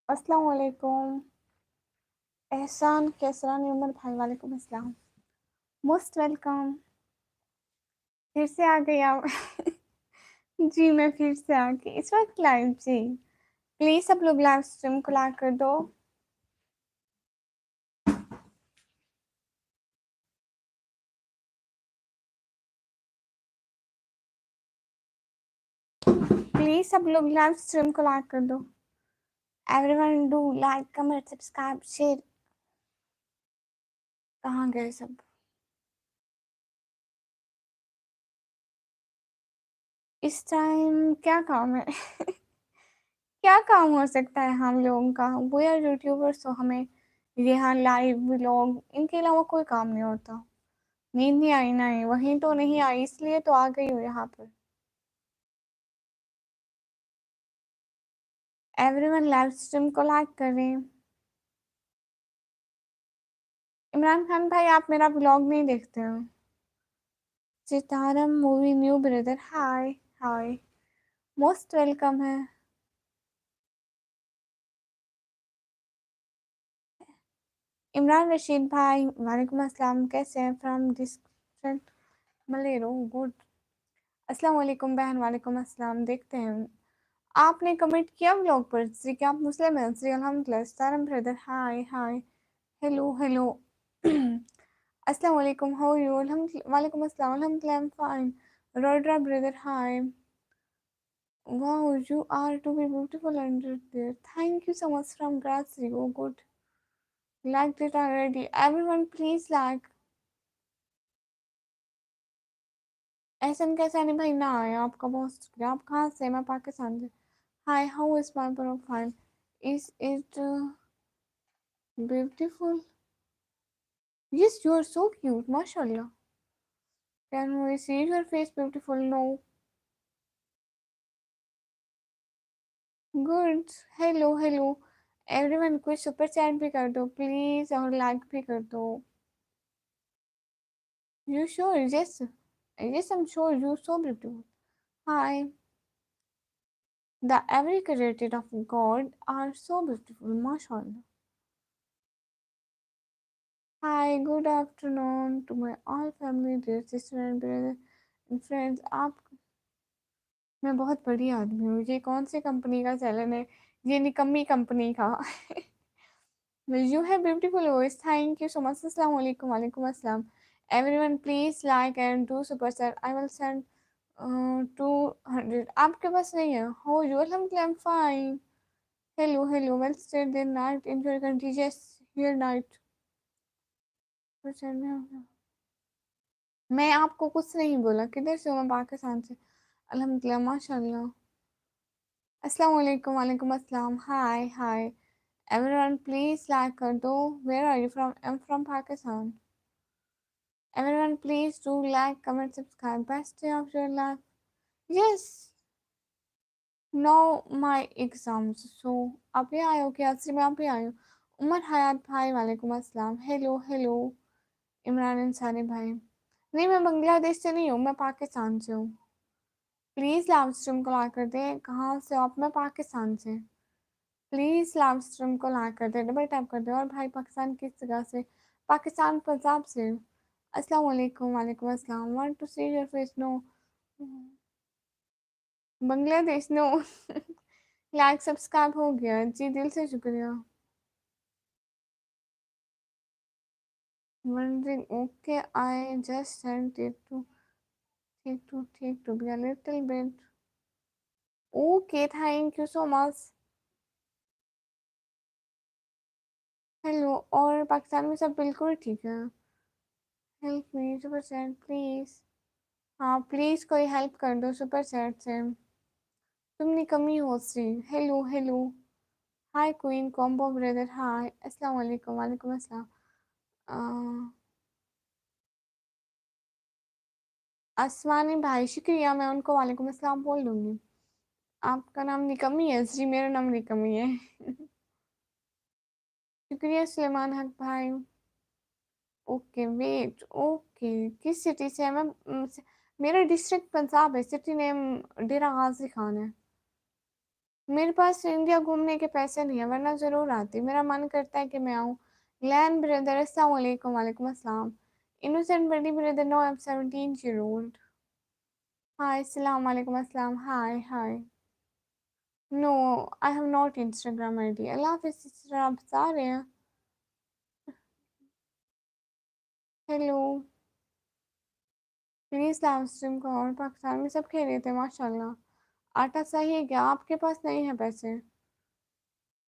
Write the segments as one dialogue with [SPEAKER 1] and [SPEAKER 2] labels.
[SPEAKER 1] अस्सलाम वालेकुम। एहसान कैसरानी उमर भाई, वालेकुम अस्सलाम। Most welcome. फिर से आ गई आप। जी मैं फिर से आ गई इस वक्त लाइव। जी प्लीज सब लोग लाइव स्ट्रीम को लाइक कर दो। प्लीज सब लोग लाइव स्ट्रीम को लाइक कर दो। Everyone do like comment subscribe share. कहाँ गए सब? इस टाइम क्या काम है? क्या काम हो सकता है हम लोगों का? वो यार यूट्यूबर्स, तो हमें यहाँ लाइव व्लॉग, इनके अलावा कोई काम नहीं होता। नींद नहीं आई ना, वहीं तो नहीं आई, इसलिए तो आ गई हूँ यहाँ पर। एवरीवन लाइव स्ट्रीम को लाइक करें। इमरान खान भाई, आप मेरा ब्लॉग नहीं देखते हो? Sitaram movie new brother, hi. Hi, most welcome है। इमरान रशीद भाई, वालेकुम अस्सलाम। कैसे हैं? फ्रॉम डिस्ट्रिक्ट मलेरो, गुड। अस्सलाम वालेकुम बहन, वालेकुम अस्सलाम। देखते हैं, आपने कमेंट किया ब्लॉग पर जी कि आप मुस्लिम हैं। जी अल्हम्दुलिल्लाह। Sitaram brother, hi hi. Hello hello. अस्सलाम वालेकुम, हाउ आर यू? वालेकुम अस्सलाम, अल्हम्दुलिल्लाह, आई एम फाइन। रोड्रा brother, hi. Wow, you are to be beautiful under there, thank you so much from grocery, oh good. Like it already, everyone please like. Ehsan कैसानी भाई ना आए, आपका बहुत शुक्रिया। आप कहाँ से? मैं पाकिस्तान से। Hi, how is my profile? Is it beautiful? Yes, you are so cute, माशाल्लाह। Can we see your face beautiful? No. Good. Hello hello. Everyone कोई सुपर चैट भी कर दो प्लीज, और लाइक भी कर दो। You sure? Yes yes, I am sure, you so beautiful. Hi. The every created of God are so beautiful, माशाल्लाह। Hi, good afternoon to my all family, dear sister and brother and friends. आप, मैं बहुत बड़ी आदमी हूँ। ये कौन सी company का चैनल है? ये निकम्मी कंपनी का। You have beautiful voice. Thank you so much. Assalamu alaikum. Walaikum assalam. Everyone, please like and do super chat. I will send 200. आपके पास नहीं है? How are you? Alhamdulillah, I'm fine. Hello, hello. Well, stay the night in your country. Yes, your night. मैं आपको कुछ नहीं बोला। किधर से हो? मैं पाकिस्तान से। अल्हम्दुलिल्लाह, माशाल्लाह। अस्सलाम वालेकुम, वालेकुम अस्सलाम। Hi hi. Everyone, please like कर दो। Where are you from? I'm from Pakistan. Everyone, please do like, comment, subscribe. Best day of your life. Yes. Now my exams. So आप ही आए हो क्या? असली में आप ही आए हो? उमर हयात भाई, वालेकुम अस्सलाम। Hello hello. इमरान इंसानी भाई, नहीं मैं बांग्लादेश से नहीं हूँ, मैं पाकिस्तान से हूँ। प्लीज़ लाइव स्ट्रीम को लाइक कर दें। कहाँ से हो आप? मैं पाकिस्तान से। प्लीज़ लाइव स्ट्रीम को लाइक कर दें, डबल टैप कर दें। और भाई पाकिस्तान किस जगह से? पाकिस्तान पंजाब से। अस्सलाम वालेकुम, वालेकुम अस्सलाम। Want to see your face? No. Bangladesh, no. Like subscribe हो गया जी, दिल से शुक्रिया। wondering, okay, I just sent it to take to be a little bit. Okay, thank you so much. Hello. और पाकिस्तान में सब बिल्कुल ठीक है? Help me super chat please. हाँ प्लीज कोई हेल्प कर दो सुपर चैट से। तुम निकम्मी हो सी। Hello hello. Hi queen combo brother, hi. अस्सलाम वालेकुम, वालेकुम अस्सलाम। आसमानी भाई शुक्रिया, मैं उनको वालेकुम अस्सलाम बोल दूंगी। आपका नाम निकम्मी है? जी मेरा नाम निकम्मी है। शुक्रिया सुलेमान हक भाई। Okay wait, okay. किस सिटी से है? मैं मेरा डिस्ट्रिक्ट पंजाब है, सिटी नेम डेरा गाजी खान है। मेरे पास इंडिया घूमने के पैसे नहीं है, वरना ज़रूर आती। मेरा मन करता है कि मैं आऊँ। ग्लैन ब्रदर, अस्सलाम वालेकुम। वालेकुम अस्सलाम। इनोसेंट बड़ी brother, no I am 17 year old। Hi, अस्सलाम वालेकुम अस्सलाम। Hi hi. No, I have not Instagram ID. अल्लाह हाफिज़ सिस्टर, आप बता रहे हैं। हेलो। प्लीज़ लाइव स्ट्रीम को। और पाकिस्तान में सब खेल रहे थे माशाल्लाह। आटा सही है क्या? आपके पास नहीं है पैसे?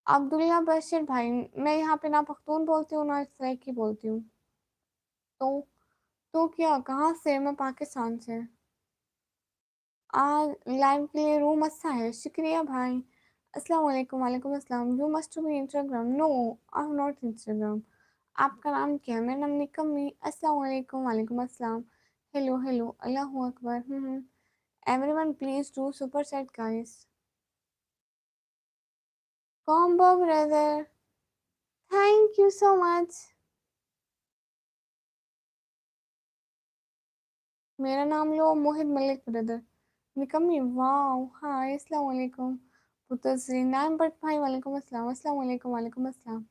[SPEAKER 1] अब्दुल्ला बशीर भाई, मैं यहाँ पे ना पख्तून बोलती हूँ ना सराइकी बोलती हूँ। तो क्या, कहाँ से? मैं पाकिस्तान से। आज लाइव के लिए रूम अच्छा है, शुक्रिया भाई। अस्सलाम वालेकुम। वालेकुम अस्सलाम। You must be Instagram. No, I am not Instagram. आपका नाम क्या है? मेरा नाम निकम्मी। अस्सलाम वालेकुम। वालेकुम अस्सलाम। Hello hello, Allahu Akbar. Everyone please do super set guys. Combo brother, thank you so much. मेरा नाम लो, मोहित मलिक ब्रदर। निकम्मी, वाओ। हाय, अस्सलाम वालेकुम। पुतश्री नाम बट भाई, वालेकुम अस्सलाम। अस्सलाम वालेकुम। वालेकुम अस्सलाम।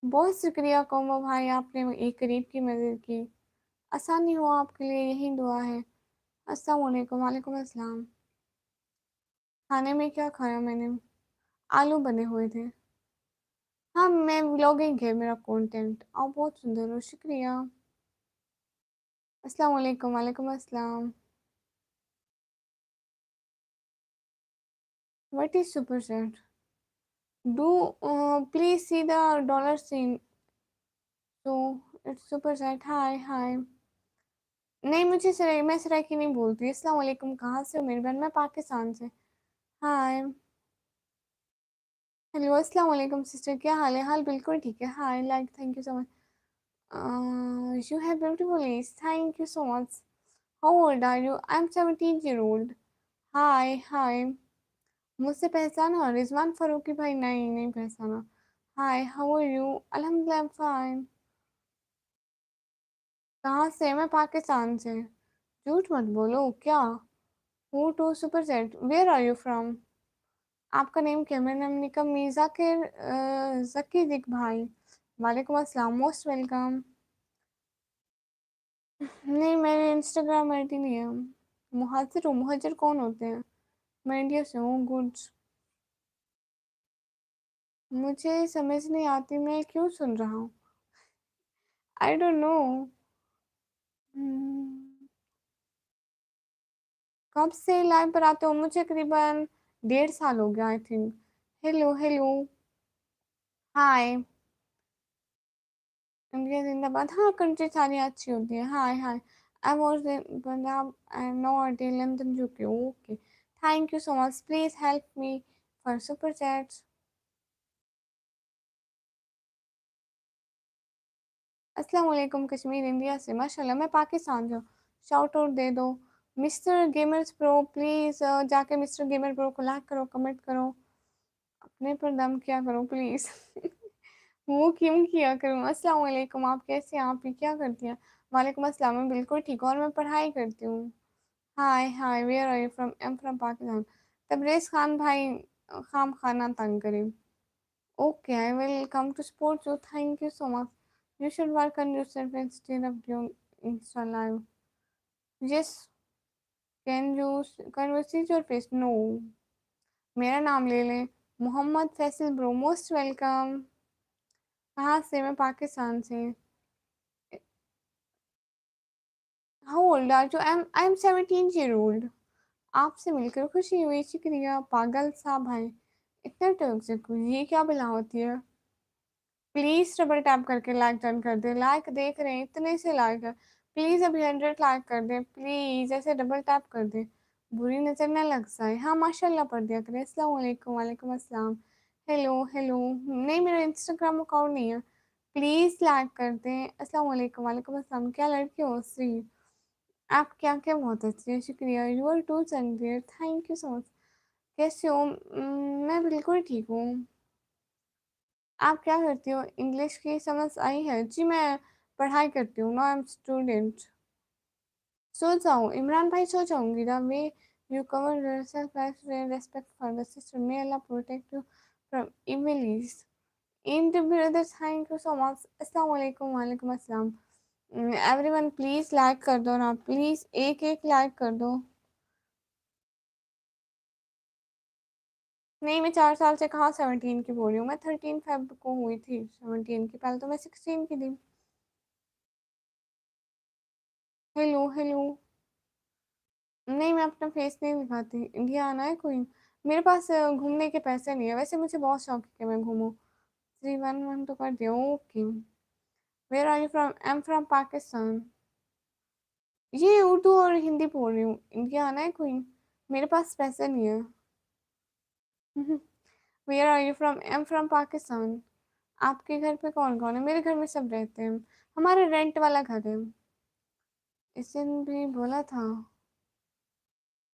[SPEAKER 1] बहुत शुक्रिया कोमो भाई, आपने एक करीब की मदद की। आसानी हो आपके लिए, यही दुआ है। अस्सलाम वालेकुम। वालेकुम अस्सलाम। खाने में क्या खाया मैंने? आलू बने हुए थे। हाँ, मैं व्लॉगिंग है मेरा कंटेंट। आप बहुत सुंदर हो, शुक्रिया। अस्सलाम वालेकुम। वालेकुम अस्सलाम। What is super chat? Do please see the dollar scene. तो it's super chat. Hi hi. नहीं, मुझे सराय, मैं सरायकी नहीं बोलती। अस्सलाम वालेकुम। कहाँ से हो मेरी बहन? मैं पाकिस्तान से। हाय। हेलो, अस्सलाम वालेकुम सिस्टर, क्या हाल है? हाल बिल्कुल ठीक है। Hi, like, thank you so much. You have beautiful age, thank you so much. How old are you? I am 17 year old। Hi hi. मुझसे पहचाना? रिजवान फारूकी भाई, नहीं नहीं पहचाना। Hi, how are you? अल्हम्दुलिल्लाह, फाइन। कहाँ से? मैं पाकिस्तान से। झूठ मत बोलो, क्या? Who to super set, where are you from? आपका नेम क्या है? मेरा नाम निकम मीज़ा के जकी दिक भाई। वालेकुम अस्सलाम, मोस्ट वेलकम। नहीं, मेरे इंस्टाग्राम आईडी नहीं है। मुहाजिर हूँ। मुहाजिर कौन होते हैं? मैं इंडिया से हूँ। गुड। मुझे समझ नहीं आती, मैं क्यों सुन रहा हूँ। आई डोंट नो। कब से लाइव पर आते हो? मुझे करीबन 1.5 साल हो गया, I think. Hello hello. Hi. India जिंदाबाद। हाँ, कंट्री सारी अच्छी होती है। Hi hi. I was Punjab and not in London UK. Okay, thank you so much. Please help me for super chats. अस्सलाम वालेकुम। कश्मीर इंडिया से। माशाल्लाह, मैं पाकिस्तान से हूँ। शाउट आउट दे दो। मिस्टर गेमर्स प्रो, प्लीज़ जाके मिस्टर गेमर प्रो को लाइक करो, कमेंट करो, अपने पर दम किया करो प्लीज़। वो क्यों किया करूँ? अस्सलाम वालेकुम। आप कैसे हैं? आप ही क्या करती हैं? वालेकुम अस्सलाम। मैं बिल्कुल ठीक हूँ और मैं पढ़ाई करती हूँ। Hi hi, where are you from? I am from Pakistan. Tabrez Khan भाई, खाम खाना तंग करें। Okay, I will come to support you. Thank you so much. You should work on yourself instead of doing Insta live. Yes, can you see your face? No. मेरा नाम ले लें, Mohammad Faisal bro, most welcome. कहाँ से? मैं पाकिस्तान से। How old are you? I am 17 year old। आपसे मिलकर खुशी हुई, शुक्रिया। पागल सा भाई, इतना टॉक्सिक, ये क्या बला होती है? प्लीज डबल टैप करके लाइक डन कर दे। लाइक देख रहे हैं, इतने से लाइक है। प्लीज अभी 100 लाइक कर दे प्लीज, ऐसे डबल टैप कर दे, बुरी नजर ना लग जाए। हाँ, माशाल्लाह पढ़ दिया करें। अस्सलाम वालेकुम। वालेकुम अस्सलाम। Hello hello. नहीं, मेरा इंस्टाग्राम अकाउंट नहीं है। प्लीज लाइक कर दें। अस्सलाम वालेकुम। वालेकुम अस्सलाम। क्या लड़की हो सी? आप क्या क्या बहुत अच्छी है, शुक्रिया। यू आर टू सेंडियर, थैंक यू सो मच। कैसे हो? मैं बिल्कुल ठीक हूँ। आप क्या करती हो? इंग्लिश की समझ आई है जी? मैं पढ़ाई करती हूँ ना, आई एम स्टूडेंट। सो जाओ इमरान भाई, सो जाऊंगी ना वे। You cover yourself as respect for the sister. May Allah protect you from evils. In the brother, thank you so much. Assalamu alaikum, वालेकुम अस्सलाम. एवरीवन प्लीज लाइक कर दो ना, प्लीज एक एक लाइक कर दो. नहीं, मैं 4 साल से कहाँ 17 की बोल रही हूँ, मैं 13 फेब को हुई थी 17 की, पहले तो मैं 16 की थी. Hello hello. नहीं, मैं अपना फेस नहीं दिखाती. इंडिया आना है कोई? मेरे पास घूमने के पैसे नहीं है, वैसे मुझे बहुत शौक है कि मैं घूमूं. 311 तो कर दिया. Okay. Where are you from? I am from Pakistan. ये उर्दू और हिंदी बोल रही हूँ. इंडिया आना है कोई? मेरे पास पैसे नहीं है. Where are you from? I am from Pakistan. आपके घर पे कौन कौन है? मेरे घर में सब रहते हैं. हमारा रेंट वाला घर है. इस दिन भी बोला था.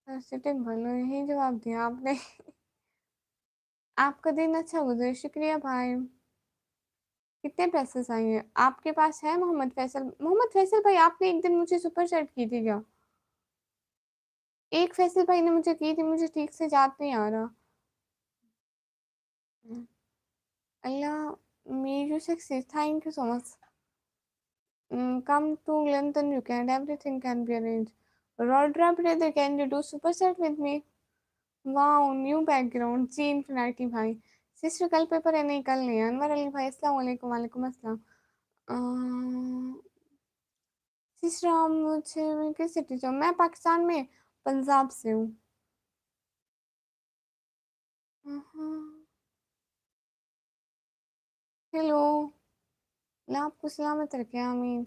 [SPEAKER 1] सिटिंग बोलो, यही जवाब दिया आपने. आपका दिन अच्छा गुजरे. शुक्रिया भाई. कितने पैसे चाहिए? आपके पास है मोहम्मद फैसल? मोहम्मद फैसल भाई, आपने एक दिन मुझे सुपर चैट की थी क्या? एक फैसल भाई ने मुझे की थी, मुझे ठीक से याद नहीं आ रहा. Allah make you success. Thank you so much. Come to London, you can. Everything can be arranged. Rodra brother, can you do super set with me? Wow, new background. Ji infinity भाई. सिस्टर कल paper है? नहीं, कल नहीं है. अनवर अली भाई, अस्सलाम वालेकुम. वालेकुम अस्सलाम. सिस्टर आप मुझे, मैं किस सिटी से हूँ? मैं पाकिस्तान में पंजाब से हूँ. हेलो. अल्लाह आपको सलामत रखे, आमीन.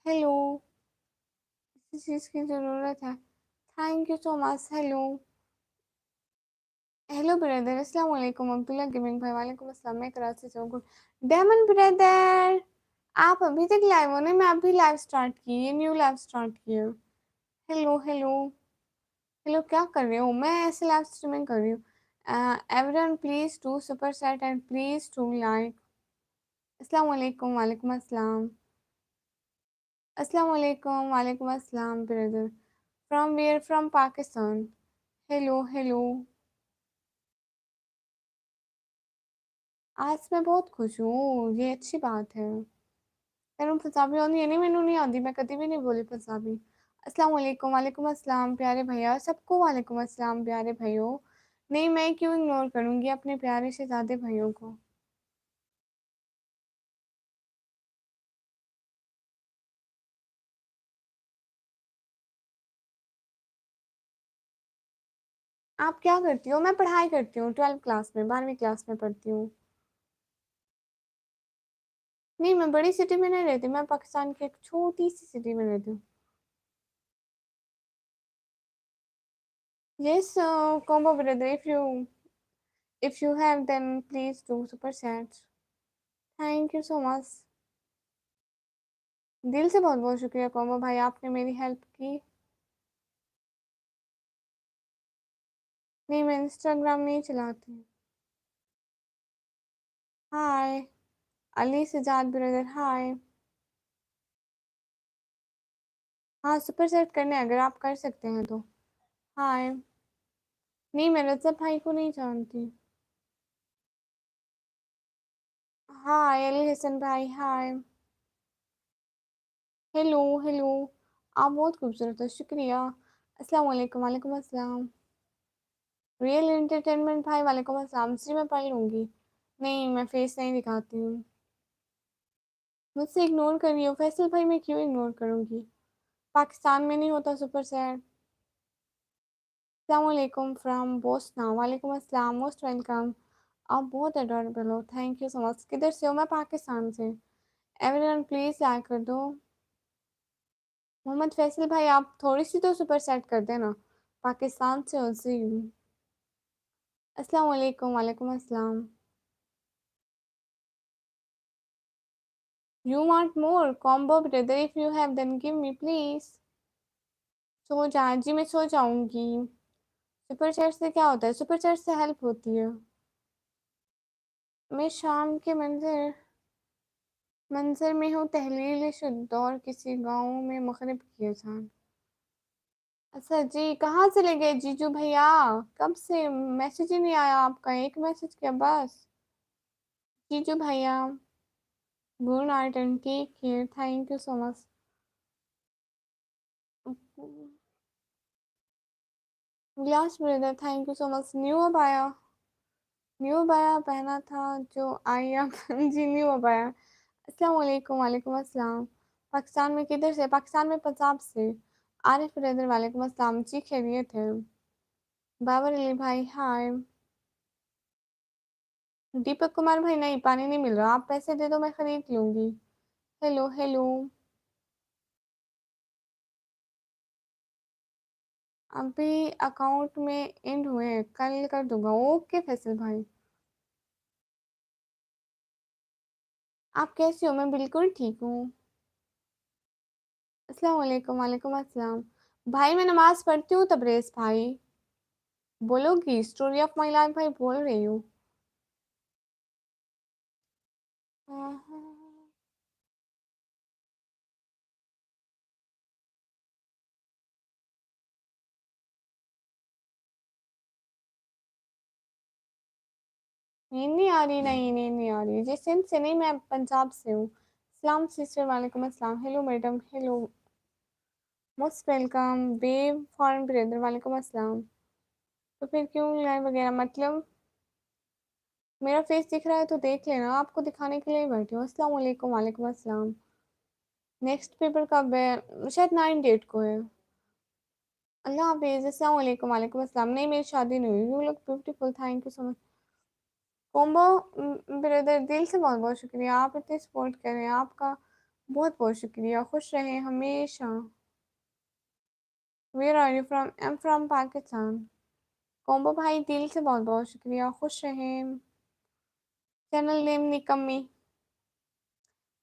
[SPEAKER 1] हेलो. किसी चीज़ की ज़रूरत है? Thank you so much. Hello. Hello brother, अस्सलाम वालेकुम. अब्दुल्ला गेमिंग भाई, वालेकुम अस्सलाम. मैं कराची से हूँ. डेमन ब्रदर, आप अभी तक लाइव हो? नहीं, मैं अभी लाइव स्टार्ट की, ये न्यू लाइव स्टार्ट की है. Hello hello. हेलो, क्या कर रहे हो? मैं ऐसे लाइव स्ट्रीमिंग कर रही हूँ. Everyone please do super chat and please do like. अस्सलाम वालेकुम. वालेकुम अस्सलाम. अस्सलाम वालेकुम. वालेकुम अस्सलाम brother. From where? From Pakistan. Hello hello. आज मैं बहुत खुश हूँ, ये अच्छी बात है. मैनू पंजाबी आती है? नहीं, मैनू नहीं आती, मैं कभी भी नहीं बोली पंजाबी. अस्सलाम वालेकुम. वालेकुम अस्सलाम प्यारे भैया सबको. वालेकुम अस्सलाम प्यारे भाइयों. नहीं, मैं क्यों इग्नोर करूंगी अपने प्यारे शहजादे भाइयों को. आप क्या करती हो? मैं पढ़ाई करती हूँ, 12th क्लास में, 12वीं क्लास में पढ़ती हूँ. नहीं, मैं बड़ी सिटी में नहीं रहती, मैं पाकिस्तान की एक छोटी सी सिटी में रहती हूँ. Yes combo brother, if you have then please do super chat. Thank you so much. दिल से बहुत बहुत शुक्रिया कॉम्बो भाई, आपने मेरी हेल्प की. नहीं, मैं इंस्टाग्राम नहीं चलाती. हाय. अली सजाद ब्रदर, हाय. हाँ, सुपर चैट करने अगर आप कर सकते हैं तो. हाय. नहीं, मैं रजब भाई को नहीं जानती. हाय अली हसन भाई, हाय. Hello hello. आप बहुत खूबसूरत हो. शुक्रिया. अस्सलाम वालेकुम. वालेकुम अस्सलाम. रियल एंटरटेनमेंट भाई, वालेकुम अस्सलाम. जी मैं पढ़ लूँगी. नहीं, मैं फेस नहीं दिखाती हूँ. मुझसे इग्नोर कर रही हो फैसल भाई? मैं क्यों इग्नोर करूँगी? पाकिस्तान में नहीं होता सुपर सैड. अस्सलाम वालेकुम फ्रॉम बोस्टन. वालेकुम अस्सलाम, मोस्ट वेलकम. आप बहुत अडोरेबल हो. Thank you so much. किधर से हो? मैं पाकिस्तान से. एवरीवन प्लीज लाइक कर दो. मोहम्मद फैसल भाई, आप थोड़ी सी तो सुपर सेट कर देना. पाकिस्तान से हो जी. अस्सलाम वालेकुम. वालेकुम अस्सलाम. You want more combo brother? If you have, then give me please. सो जा जी, मैं सो जाऊंगी. सुपर चैट से क्या होता है? सुपर चैट से हेल्प होती है. मैं शाम के मंजर मंजर में हूँ, तहलील शुद्ध और किसी गाँव में मगरिब की अजान. अच्छा जी, कहाँ चले गए जीजू भैया? कब से मैसेज ही नहीं आया आपका, एक मैसेज किया बस। जीजू भैया, good night and take care, thank you so much. Glass brother, thank you so much. New abaya, new abaya पहना था जो आई अब जी न्यू अबाया। अस्सलाम वालेकुम, वालेकुम अस्सलाम। पाकिस्तान में किधर से? पाकिस्तान में पंजाब से। आरिफ ब्रदर, वालेकुम अस्सलाम जी, खैरियत है? बाबर अली भाई, हाय। दीपक कुमार भाई, नहीं पानी नहीं मिल रहा, आप पैसे दे दो मैं खरीद लूंगी। Hello hello. अभी अकाउंट में एंड हुए हैं, कल कर दूंगा। ओके फैसल भाई, आप कैसे हो? मैं बिल्कुल ठीक हूँ। अस्सलाम वालेकुम, वालेकुम अस्सलाम। भाई मैं नमाज पढ़ती हूँ तबरेज भाई। बोलोगी? स्टोरी ऑफ माई लाइफ भाई बोल रही हूँ। नींद नहीं आ रही? नहीं नींद नहीं आ रही जी, सिंध से नहीं, मैं पंजाब से हूँ। सलाम सिस्टर, वालेकुम अस्सलाम। Hello madam, hello, most welcome. Babe foreign brother, वालेकुम अस्सलाम। तो फिर क्यों लाइव वगैरह, मतलब मेरा फेस दिख रहा है तो देख लेना, आपको दिखाने के लिए ही बैठी हूँ। अस्सलाम वालेकुम, वालेकुम अस्सलाम। नेक्स्ट पेपर कब है? शायद 9 डेट को है। अल्लाह हाफिज। अस्सलाम वालेकुम, वालेकुम अस्सलाम। नहीं मेरी शादी नहीं हुई। You look beautiful, thank you so much. Combo brother, दिल से बहुत बहुत शुक्रिया, आप इतने सपोर्ट कर रहे हैं, आपका बहुत बहुत शुक्रिया। खुश रहें हमेशा। Where are you from? I am from Pakistan. Combo भाई दिल से बहुत बहुत शुक्रिया, खुश रहें। चैनल नेम निकम्मी।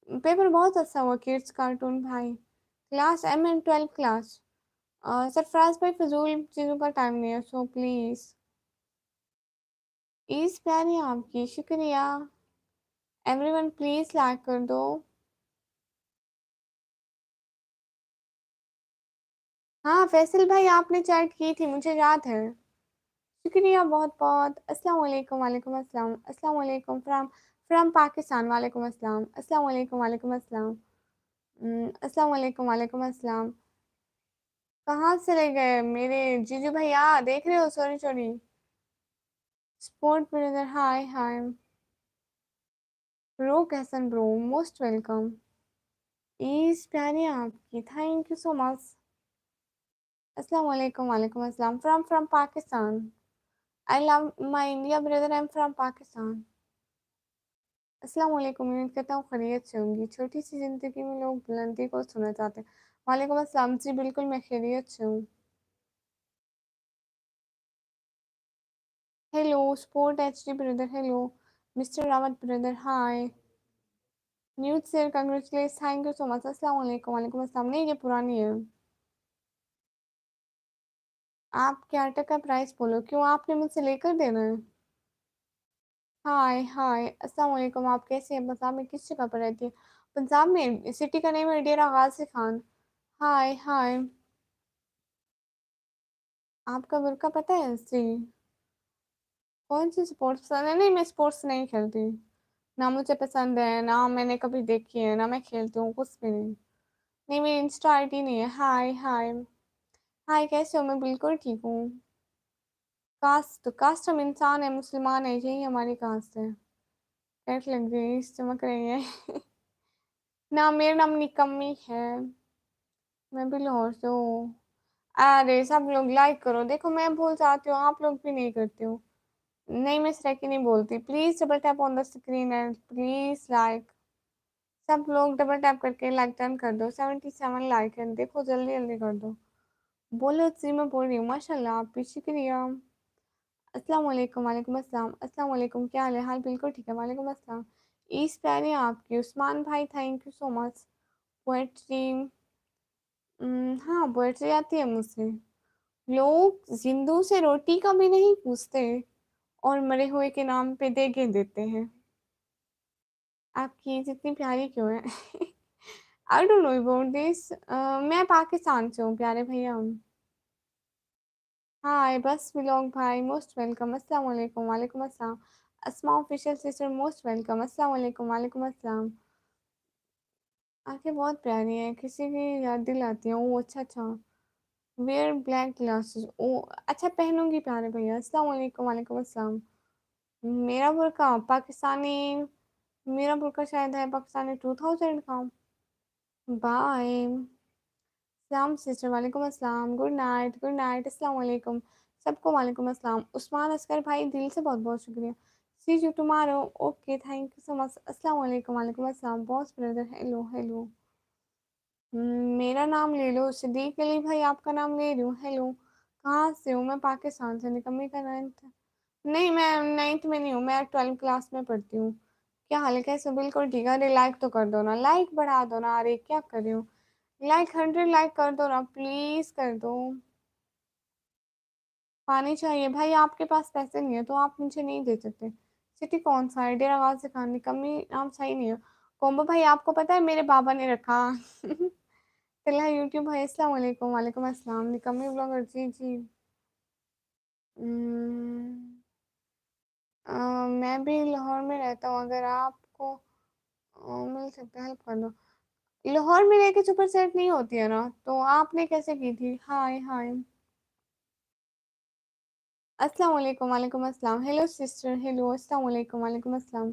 [SPEAKER 1] पेपर बहुत अच्छा हुआ, किड्स कार्टून भाई। Class M and 12 class. Sarfaraz भाई फजूल चीज़ों का टाइम नहीं है, सो प्लीज़। ईज प्यारी आपकी, शुक्रिया। एवरीवन प्लीज लाइक कर दो। हाँ फैसल भाई, आपने चैट की थी, मुझे याद है। शुक्रिया बहुत बहुत। अस्सलाम वालेकुम, वालेकुम अस्सलाम। अस्सलाम वालेकुम फ्रॉम फ्रॉम पाकिस्तान, वालेकुम अस्सलाम। अस्सलाम वालेकुम, वालेकुम अस्सलाम। अस्सलाम वालेकुम, वालेकुम अस्सलाम। कहाँ से ले गए मेरे जीजू भैया, देख रहे हो? Sorry sorry. Sport brother, hi हाय। ब्रो कैसन ब्रो, मोस्ट वेलकम। ईज प्यारी आपकी, थैंक यू सो मच। अस्सलाम वालेकुम, वालेकुम अस्सलाम। From Pakistan. I love my India brother, I am from Pakistan. अस्सलाम वालेकुम, उम्मीद करता हूँ खैरियत से होंगी। छोटी सी जिंदगी में लोग बुलंदी को सुनना चाहते हैं। वालेकुम अस्सलाम जी, बिल्कुल मैं खैरियत से हूँ। Hello sport H D brother, hello mister Rawat brother, hi. News share congratulate, thank you so much. अस्सलाम वालेकुम, वालेकुम अस्सलाम। नहीं ये पुरानी है। आप क्या आटा का प्राइस बोलो, क्यों आपने मुझसे लेकर देना है? हाय हाय, अस्सलाम वालेकुम। आप कैसे हैं? पंजाब में किस जगह पर रहती है? पंजाब में सिटी का नेम है डेरा गाजी खान। हाय हाय। आपका बुर्का पता है जी? कौन सी स्पोर्ट्स पसंद है? नहीं मैं स्पोर्ट्स नहीं खेलती, ना मुझे पसंद है, ना मैंने कभी देखी है, ना मैं खेलती हूँ, कुछ भी नहीं। नहीं मेरी इंस्टा आईडी नहीं है। हाय हाय। हाय कैसे हो? मैं बिल्कुल ठीक हूँ। कास्ट हम इंसान है, मुसलमान है, यही हमारी कास्ट है। कैट लग गई, चमक रही है। ना मेरा नाम निकम्मी है। मैं भी लाहौर से हूँ। अरे सब लोग लाइक करो, देखो मैं भूल जाती हूँ, आप लोग भी नहीं करते हो। नहीं मैं सरेकी नहीं बोलती। Please double tap on the screen and please like. सब लोग डबल टैप करके लाइक डन कर दो। 77 लाइक है, देखो जल्दी जल्दी कर दो। बोलो जी, मैं बोल रही हूँ माशाल्लाह, आप भी शुक्रिया। अस्सलाम वालेकुम, वालेकुम अस्सलाम। अस्सलाम वालेकुम, क्या हाल है? हाल बिल्कुल ठीक है, वालेकुम अस्सलाम। ईज प्यारे आपकी, उस्मान भाई thank you so much. Poetry, हाँ पोएट्री आती है मुझसे। लोग जिंदों से रोटी का भी नहीं पूछते और मरे हुए के नाम पे देके देते हैं। आपकी जितनी प्यारी क्यों है? आई डोंट नो अबाउट दिस। मैं पाकिस्तान से हूँ प्यारे भैया। हाय बस व्लॉग भाई मोस्ट वेलकम। अस्सलाम वालेकुम। वालेकुम अस्सलाम। अस्मा ऑफिशियल सिस्टर मोस्ट वेलकम। अस्सलाम वालेकुम। वालेकुम अस्सलाम। आंखें बहुत प्यारी हैं, किसी की याद दिलाती हैं। ओ अच्छा अच्छा। Wear black glasses. ओ अच्छा, पहनूंगी प्यारे भैया। अस्सलाम वालेकुम। वालेकुम अस्सलाम। मेरा बुर्का पाकिस्तानी। मेरा बुर्का शायद है पाकिस्तानी 2000 का। बाय। सलाम सिस्टर। वालेकुम अस्सलाम। Good night good night. अस्सलाम वालेकुम। सबको वालेकुम अस्सलाम। उस्मान असगर भाई दिल से बहुत बहुत शुक्रिया। See you tomorrow. Okay thank you so much. अस्सलाम वालेकुम। वालेकुम अस्सलाम। Boss brother hello hello. मेरा नाम ले लो सिद्दीक अली भाई, आपका नाम ले लूँ। हेलो। कहाँ से हो? मैं पाकिस्तान से। निकम्मी का नाइन्थ। नहीं मैं नाइन्थ में नहीं हूँ, मैं 12 क्लास में पढ़ती हूँ। क्या हाल है, कैसे? बिल्कुल ठीक है। अरे लाइक तो कर दो ना, लाइक बढ़ा दो ना। अरे क्या कर रहे हो? लाइक 100 लाइक कर दो ना, प्लीज कर दो। पानी चाहिए भाई, आपके पास पैसे नहीं है तो आप मुझे नहीं दे सकते। सिटी कौन सा है? डेरा गाजी खान। निकम्मी नाम सही नहीं है। कोम्बो भाई आपको पता है मेरे बाबा ने रखा। फिलहाल यूट्यूब भाई। अस्सलाम वालेकुम। वालेकुम अस्सलाम। निकम्मी ब्लॉगर जी जी। हम्म, मैं भी लाहौर में रहता हूँ, अगर आपको मिल सकता है हेल्प कर दो। लाहौर में रह के सुपर सेट नहीं होती है ना, तो आपने कैसे की थी? हाय हाय। अस्सलाम वालेकुम। वालेकुम अस्सलाम। Hello sister hello. अस्सलाम वालेकुम। वालेकुम अस्सलाम।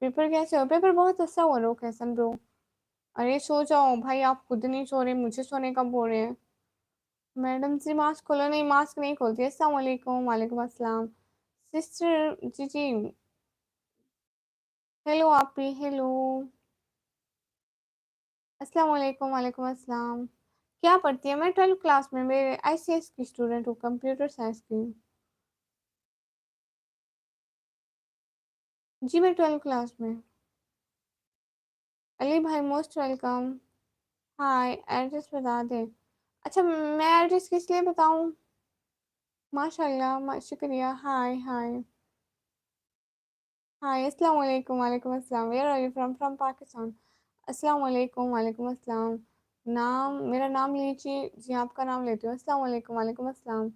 [SPEAKER 1] पेपर कैसे हो? पेपर बहुत अच्छा हो रहा हो कैसन ब्रो। अरे सो जाओ भाई, आप खुद नहीं सो रहे, मुझे सोने कब बोल रहे हैं? मैडम जी मास्क खोलो। नहीं मास्क नहीं खोलती। अस्सलाम वालेकुम। वालेकुम अस्सलाम। सिस्टर जी जी। हेलो आप भी हेलो। अस्सलाम वालेकुम। वालेकुम अस्सलाम। क्या पढ़ती है? मैं 12 क्लास में, मेरे आईसीएस की स्टूडेंट हूँ, कंप्यूटर साइंस की। जी मैं 12 क्लास में। अली भाई मोस्ट वेलकम। हाय एड्रेस बता दे। अच्छा मैं एड्रेस किस लिए बताऊं? माशाल्लाह शुक्रिया। हाय हाय। हाय अस्सलाम वालेकुम। वालेकुम अस्सलाम। Where are you from? From Pakistan. अस्सलाम वालेकुम। वालेकुम अस्सलाम। नाम, मेरा नाम लीजिए जी, आपका नाम लेती हूँ। अस्सलाम वालेकुम। वालेकुम अस्सलाम।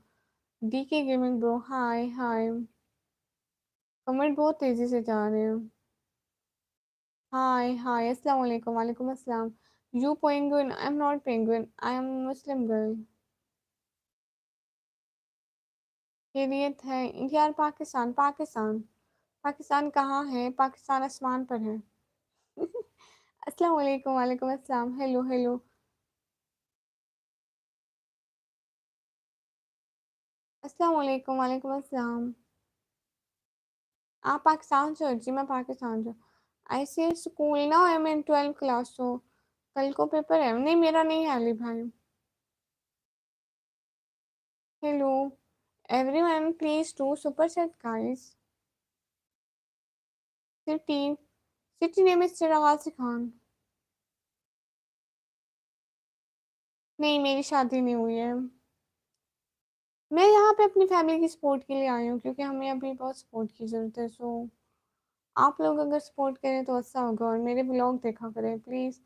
[SPEAKER 1] DK gaming bro. Hi hi. Comment बहुत तेजी से जा रहे हैं। हाय हाय। अस्सलाम वालेकुम। वालेकुम अस्सलाम। You penguin? I am not penguin, I am Muslim girl. खैरियत है यार। पाकिस्तान पाकिस्तान। पाकिस्तान कहाँ है? पाकिस्तान आसमान पर है। अस्सलाम वालेकुम। वालेकुम अस्सलाम। Hello hello. अस्सलाम वालेकुम। वालेकुम अस्सलाम। आप पाकिस्तान से हो? जी मैं पाकिस्तान से हूँ। ऐसे स्कूल ना है, मैं 12 क्लास हो। कल को पेपर है। नहीं मेरा नहीं है अली भाई। Hello everyone, please do super chat guys. City. City name is Chirag Khan. नहीं मेरी शादी नहीं हुई है। मैं यहाँ पे अपनी फैमिली की सपोर्ट के लिए आई हूँ, क्योंकि हमें अभी बहुत सपोर्ट की ज़रूरत है। सो आप लोग अगर सपोर्ट करें तो अच्छा होगा, और मेरे ब्लॉग देखा करें प्लीज़।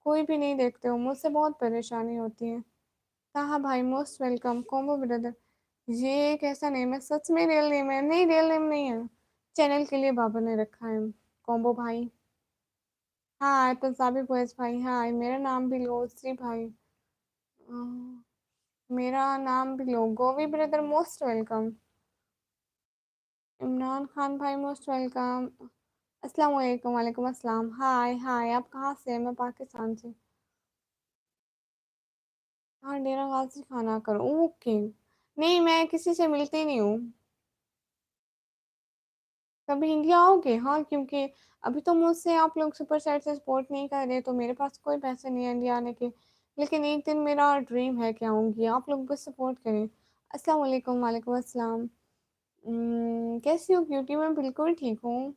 [SPEAKER 1] कोई भी नहीं देखते हो, मुझसे बहुत परेशानी होती है। कहा भाई मोस्ट वेलकम। कोमो ब्रदर। ये कैसा नेम है? सच में रियल नेम है? नहीं रियल नेम नहीं है, चैनल के लिए बाबा ने रखा है। कॉम्बो भाई। हाय पंजाबी बॉयज भाई। हाय मेरा नाम भी लो श्री भाई। मेरा नाम भी लो गोवी brother most welcome. Imran Khan भाई मोस्ट वेलकम। अस्सलाम वालेकुम। वालेकुम अस्सलाम। हाय हाय। आप कहाँ से हैं? मैं पाकिस्तान से। हाँ डेरा गाजी खाना करो। ओके। नहीं मैं किसी से मिलती नहीं हूँ। कभी इंडिया आओगे? हाँ क्योंकि अभी तो मुझसे आप लोग सुपर चैट से सपोर्ट नहीं कर रहे, तो मेरे पास कोई पैसे नहीं है इंडिया आने के। लेकिन एक दिन मेरा ड्रीम है कि आऊँगी, आप लोग बस सपोर्ट करें। अस्सलाम वालेकुम। वालेकुम अस्सलाम। कैसी हो क्यूटी? मैं बिल्कुल ठीक हूँ।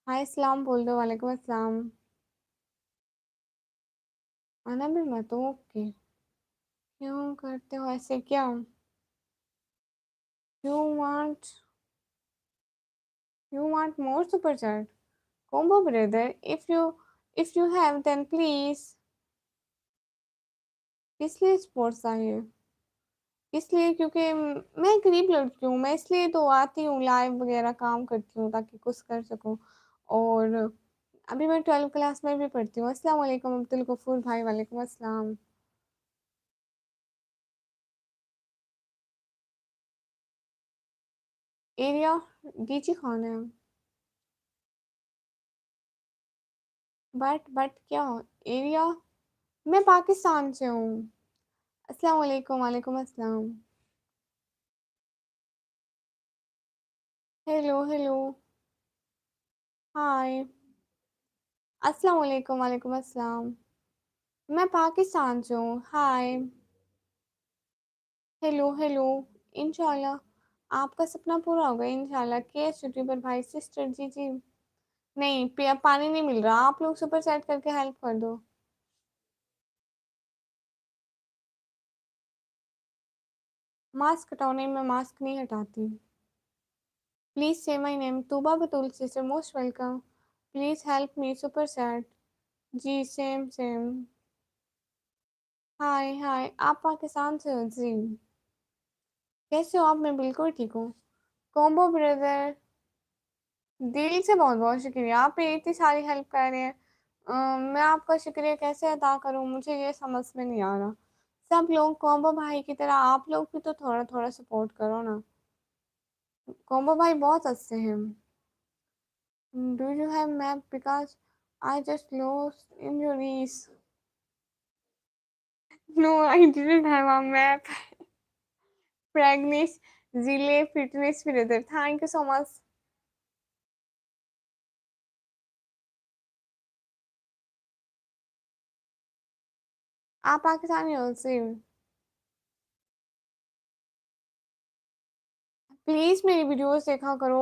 [SPEAKER 1] हाय सलाम बोल दो। वालेकुम अस्सलाम। आना भी मत। ओके। क्यों करते हो ऐसे? क्या you want? You want more super chat? combo brother, if you have then please। किस लिए स्पोर्ट्स चाहिए? इसलिए क्योंकि मैं गरीब लड़की हूँ, मैं इसलिए तो आती हूँ, लाइव वगैरह काम करती हूँ ताकि कुछ कर सकूँ। और अभी मैं 12th क्लास में भी पढ़ती हूँ। अस्सलाम वालेकुम अब्दुल गफूर भाई, वालेकुम अस्सलाम। एरिया डीजी खान है। बट क्या एरिया? मैं पाकिस्तान से हूँ। अस्सलाम वालेकुम, वालेकुम अस्सलाम। Hello hello. हाय। अस्सलाम वालेकुम, वालेकुम अस्सलाम। मैं पाकिस्तान से हूँ। हाय। Hello hello. इंशाल्लाह आपका सपना पूरा होगा इंशाल्लाह। केस यूट्यूबर भाई सिस्टर जी जी। नहीं पानी नहीं मिल रहा, आप लोग सुपर सेट करके हेल्प कर दो। मास्क हटाओ। नहीं, मैं मास्क नहीं हटाती। Please say my name Tooba Batool sister, most welcome. Please help me super set. जी सेम सेम। हाय हाय, आप पाकिस्तान से हो जी? कैसे हो आप? मैं बिल्कुल ठीक हूँ। कॉम्बो ब्रदर, दिल से बहुत बहुत शुक्रिया, आप मेरी इतनी सारी हेल्प कर रहे हैं। मैं आपका शुक्रिया कैसे अदा करूँ, मुझे ये समझ में नहीं आ रहा। सब लोग कॉम्बो भाई की तरह आप लोग भी तो थोड़ा थोड़ा सपोर्ट करो ना। कॉम्बो भाई बहुत अच्छे हैं। Do you have map because I just lost in your रीस? No I didn't have a map. प्रैग्निस जिले fitness brother, thank you so much. आप पाकिस्तानी हो सिर्फ? प्लीज मेरी वीडियोस देखा करो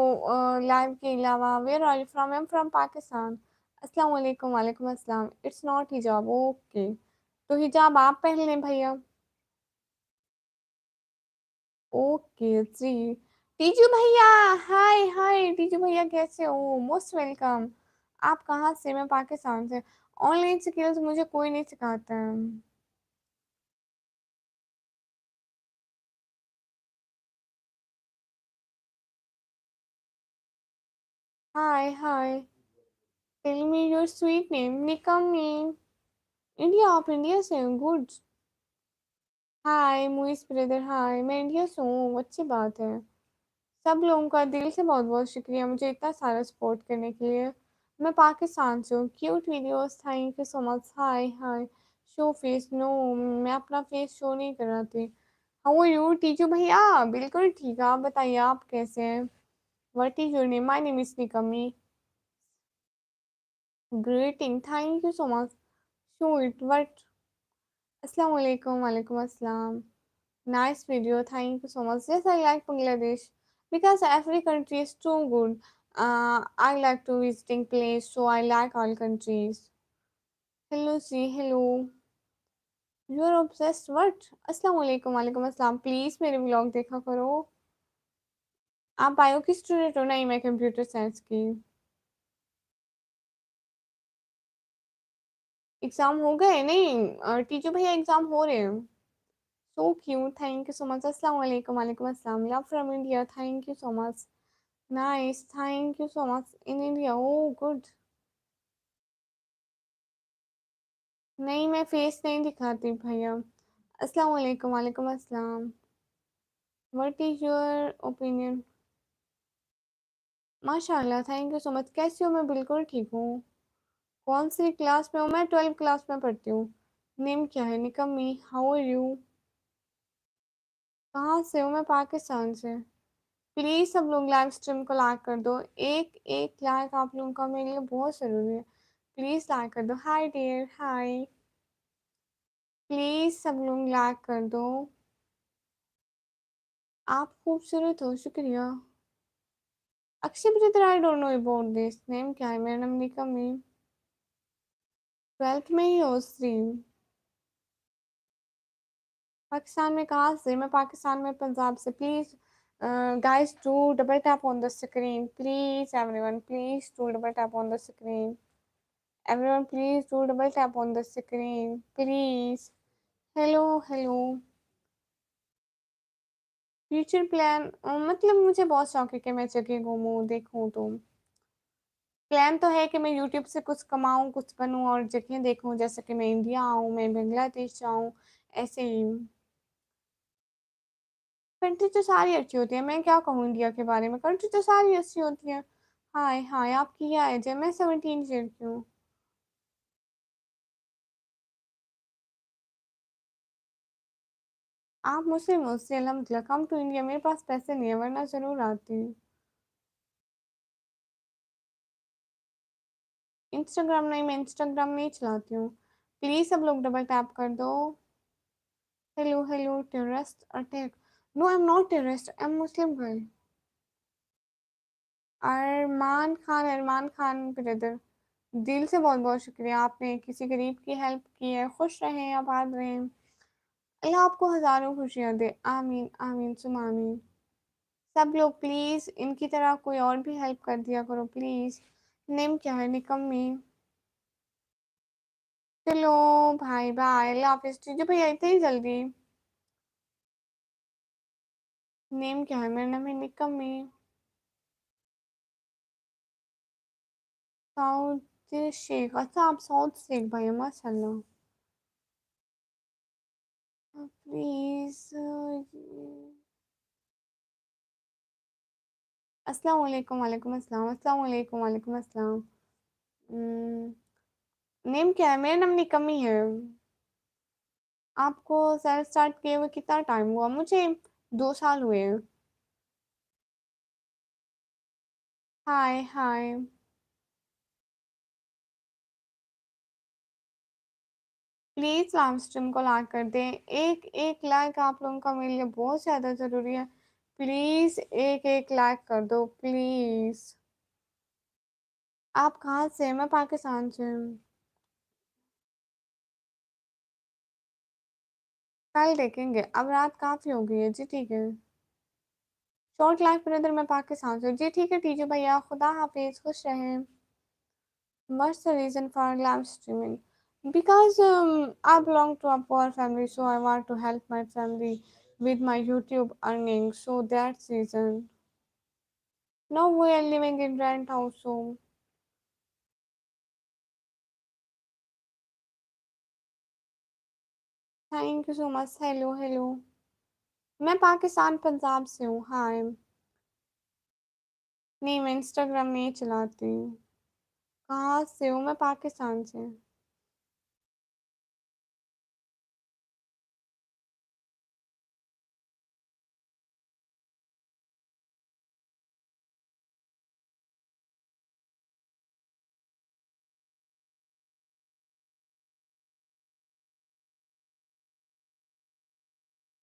[SPEAKER 1] लाइव के अलावा। Where are you from? I am from Pakistan. अस्सलाम वालेकुम, वालेकुम अस्सलाम। It's not hijab, okay. तो हिजाब आप पहन लें भैया। ओके जी। टीजू भैया, हाय हाय टीजू भैया, कैसे हो? Most welcome. आप कहाँ से? मैं पाकिस्तान से। ऑनलाइन स्किल्स मुझे कोई नहीं सिखाता है। Hi hi. Tell me your sweet name. निकमी। इंडिया? आप इंडिया से हो? गुड। हाय मुइस ब्रदर, हाय। मैं इंडिया से हूँ, अच्छी बात है। सब लोगों का दिल से बहुत बहुत शुक्रिया मुझे इतना सारा सपोर्ट करने के लिए। मैं पाकिस्तान से हूँ। Cute videos, thank you so much. Hi hi. Show face? No, मैं अपना फेस शो नहीं कराती। हाउ आर यू टीचू भैया? बिल्कुल ठीक है, आप बताइए आप कैसे हैं? What is your name? My name is निकमी। Greeting, thank you so much. Show it what? अस्सलाम वालेकुम, वालेकुम अस्सलाम। Nice video. Thank you so much. Yes, I like Bangladesh because every country is too good. I like to visiting place, so I like all countries. Hello, see, hello. You are obsessed. What? Assalamu alaikum, walaikum assalam. Please मेरे vlog देखा करो। आप bio की student हो? नहीं, मैं computer science की। Exam हो गए? नहीं टीचर भैया, एग्जाम हो रहे हैं। So cute, thank you so much. अस्सलाम वालेकुम, वालेकुम अस्सलाम। Love from India, thank you so much. Nice, thank you so much. In India, oh good. नहीं, मैं फेस नहीं दिखाती भैया। अस्सलाम वालेकुम, वालेकुम अस्सलाम। What is your opinion? माशाल्लाह, थैंक यू सो मच। कैसी हो? मैं बिल्कुल ठीक हूँ। कौन सी क्लास में हो? मैं 12th क्लास में पढ़ती हूँ। नेम क्या है? निकम्मी। How are you? कहाँ से हो? मैं पाकिस्तान से। प्लीज सब लोग लाइव स्ट्रीम को लाइक कर दो। एक एक लाइक आप लोगों का मेरे लिए बहुत जरूरी है। प्लीज लाइक कर दो। Hi dear, hi. प्लीज सब लोग लाइक कर दो। आप खूबसूरत हो, शुक्रिया। Akshay brother, I don't know about this name. क्या है? मेरा नाम निकम है। 12th में ही हो श्री? पाकिस्तान में कहाँ से? मैं पाकिस्तान में पंजाब से। Please guys do double tap on the screen, please everyone, please do double tap on the screen. Everyone please do double tap on the screen please. Hello hello. Future plan मतलब मुझे बहुत शौक है कि मैं जगह घूमूं देखूं, तो प्लान तो है कि मैं यूट्यूब से कुछ कमाऊं, कुछ बनूं और जगह देखूं, जैसे कि मैं इंडिया आऊं, मैं बांग्लादेश जाऊं, ऐसे ही। कंट्री तो सारी अच्छी होती है, मैं क्या कहूँ इंडिया के बारे में, कंट्री तो सारी अच्छी होती है। हाय हाय, आपकी क्या एज है? मैं 17 ईयर की हूँ। आप मुस्लिम हो? उससे अल्हम्दुलिल्लाह, कम टू इंडिया, मेरे पास पैसे नहीं है वरना जरूर आती। इंस्टाग्राम नहीं, मैं इंस्टाग्राम नहीं चलाती हूँ। प्लीज सब लोग डबल टैप कर दो। Hello hello, terrorist attack. No, I am not terrorist, I am Muslim girl. Arman Khan brother, दिल से बहुत बहुत शुक्रिया, आपने किसी गरीब की हेल्प की है। खुश रहें, आबाद रहें, अल्लाह आपको हजारों खुशियां दे। आमीन आमीन सुम आमीन। सब लोग प्लीज इनकी तरह कोई और भी हेल्प कर दिया करो प्लीज। नेम क्या है? निकम्मी। चलो भाई, बाय, अल्लाह हाफिज। तुझे भैया इतनी ही जल्दी? नेम क्या है? मेरा नाम है निकम्मी। साउथ शेख, अच्छा आप साउथ शेख भाई, माशाल्लाह। प्लीज। अस्सलाम वालेकुम, वालेकुम अस्सलाम, अस्सलाम वालेकुम, वालेकुम अस्सलाम। नेम क्या है? मेरा नाम निकम्मी है। आपको सेल्फ स्टार्ट किए हुए कितना टाइम हुआ? मुझे 2 साल हुए हैं। हाय हाय। प्लीज लाइव स्ट्रीम को लाइक कर दें। एक एक लाइक आप लोगों का मेरे लिए बहुत ज्यादा जरूरी है। प्लीज एक एक लाइक कर दो प्लीज। आप कहाँ से हैं? मैं पाकिस्तान से हूँ। कल देखेंगे, अब रात काफी हो गई है जी, ठीक है। शॉर्ट लाइफ ब्रदर, मैं पाकिस्तान से हूँ जी, ठीक है टीजू भैया, खुदा हाफिज, खुश रहें। What's the reason for live streaming? Because I belong to a poor family, so I want to help my family with my YouTube earnings. So that's reason. Now we are living in rent house. So thank you so much. Hello, hello. मैं पाकिस्तान पंजाब से हूँ। हाय। नहीं, मैं Instagram नहीं चलाती हूँ। कहाँ से हूँ? मैं पाकिस्तान से।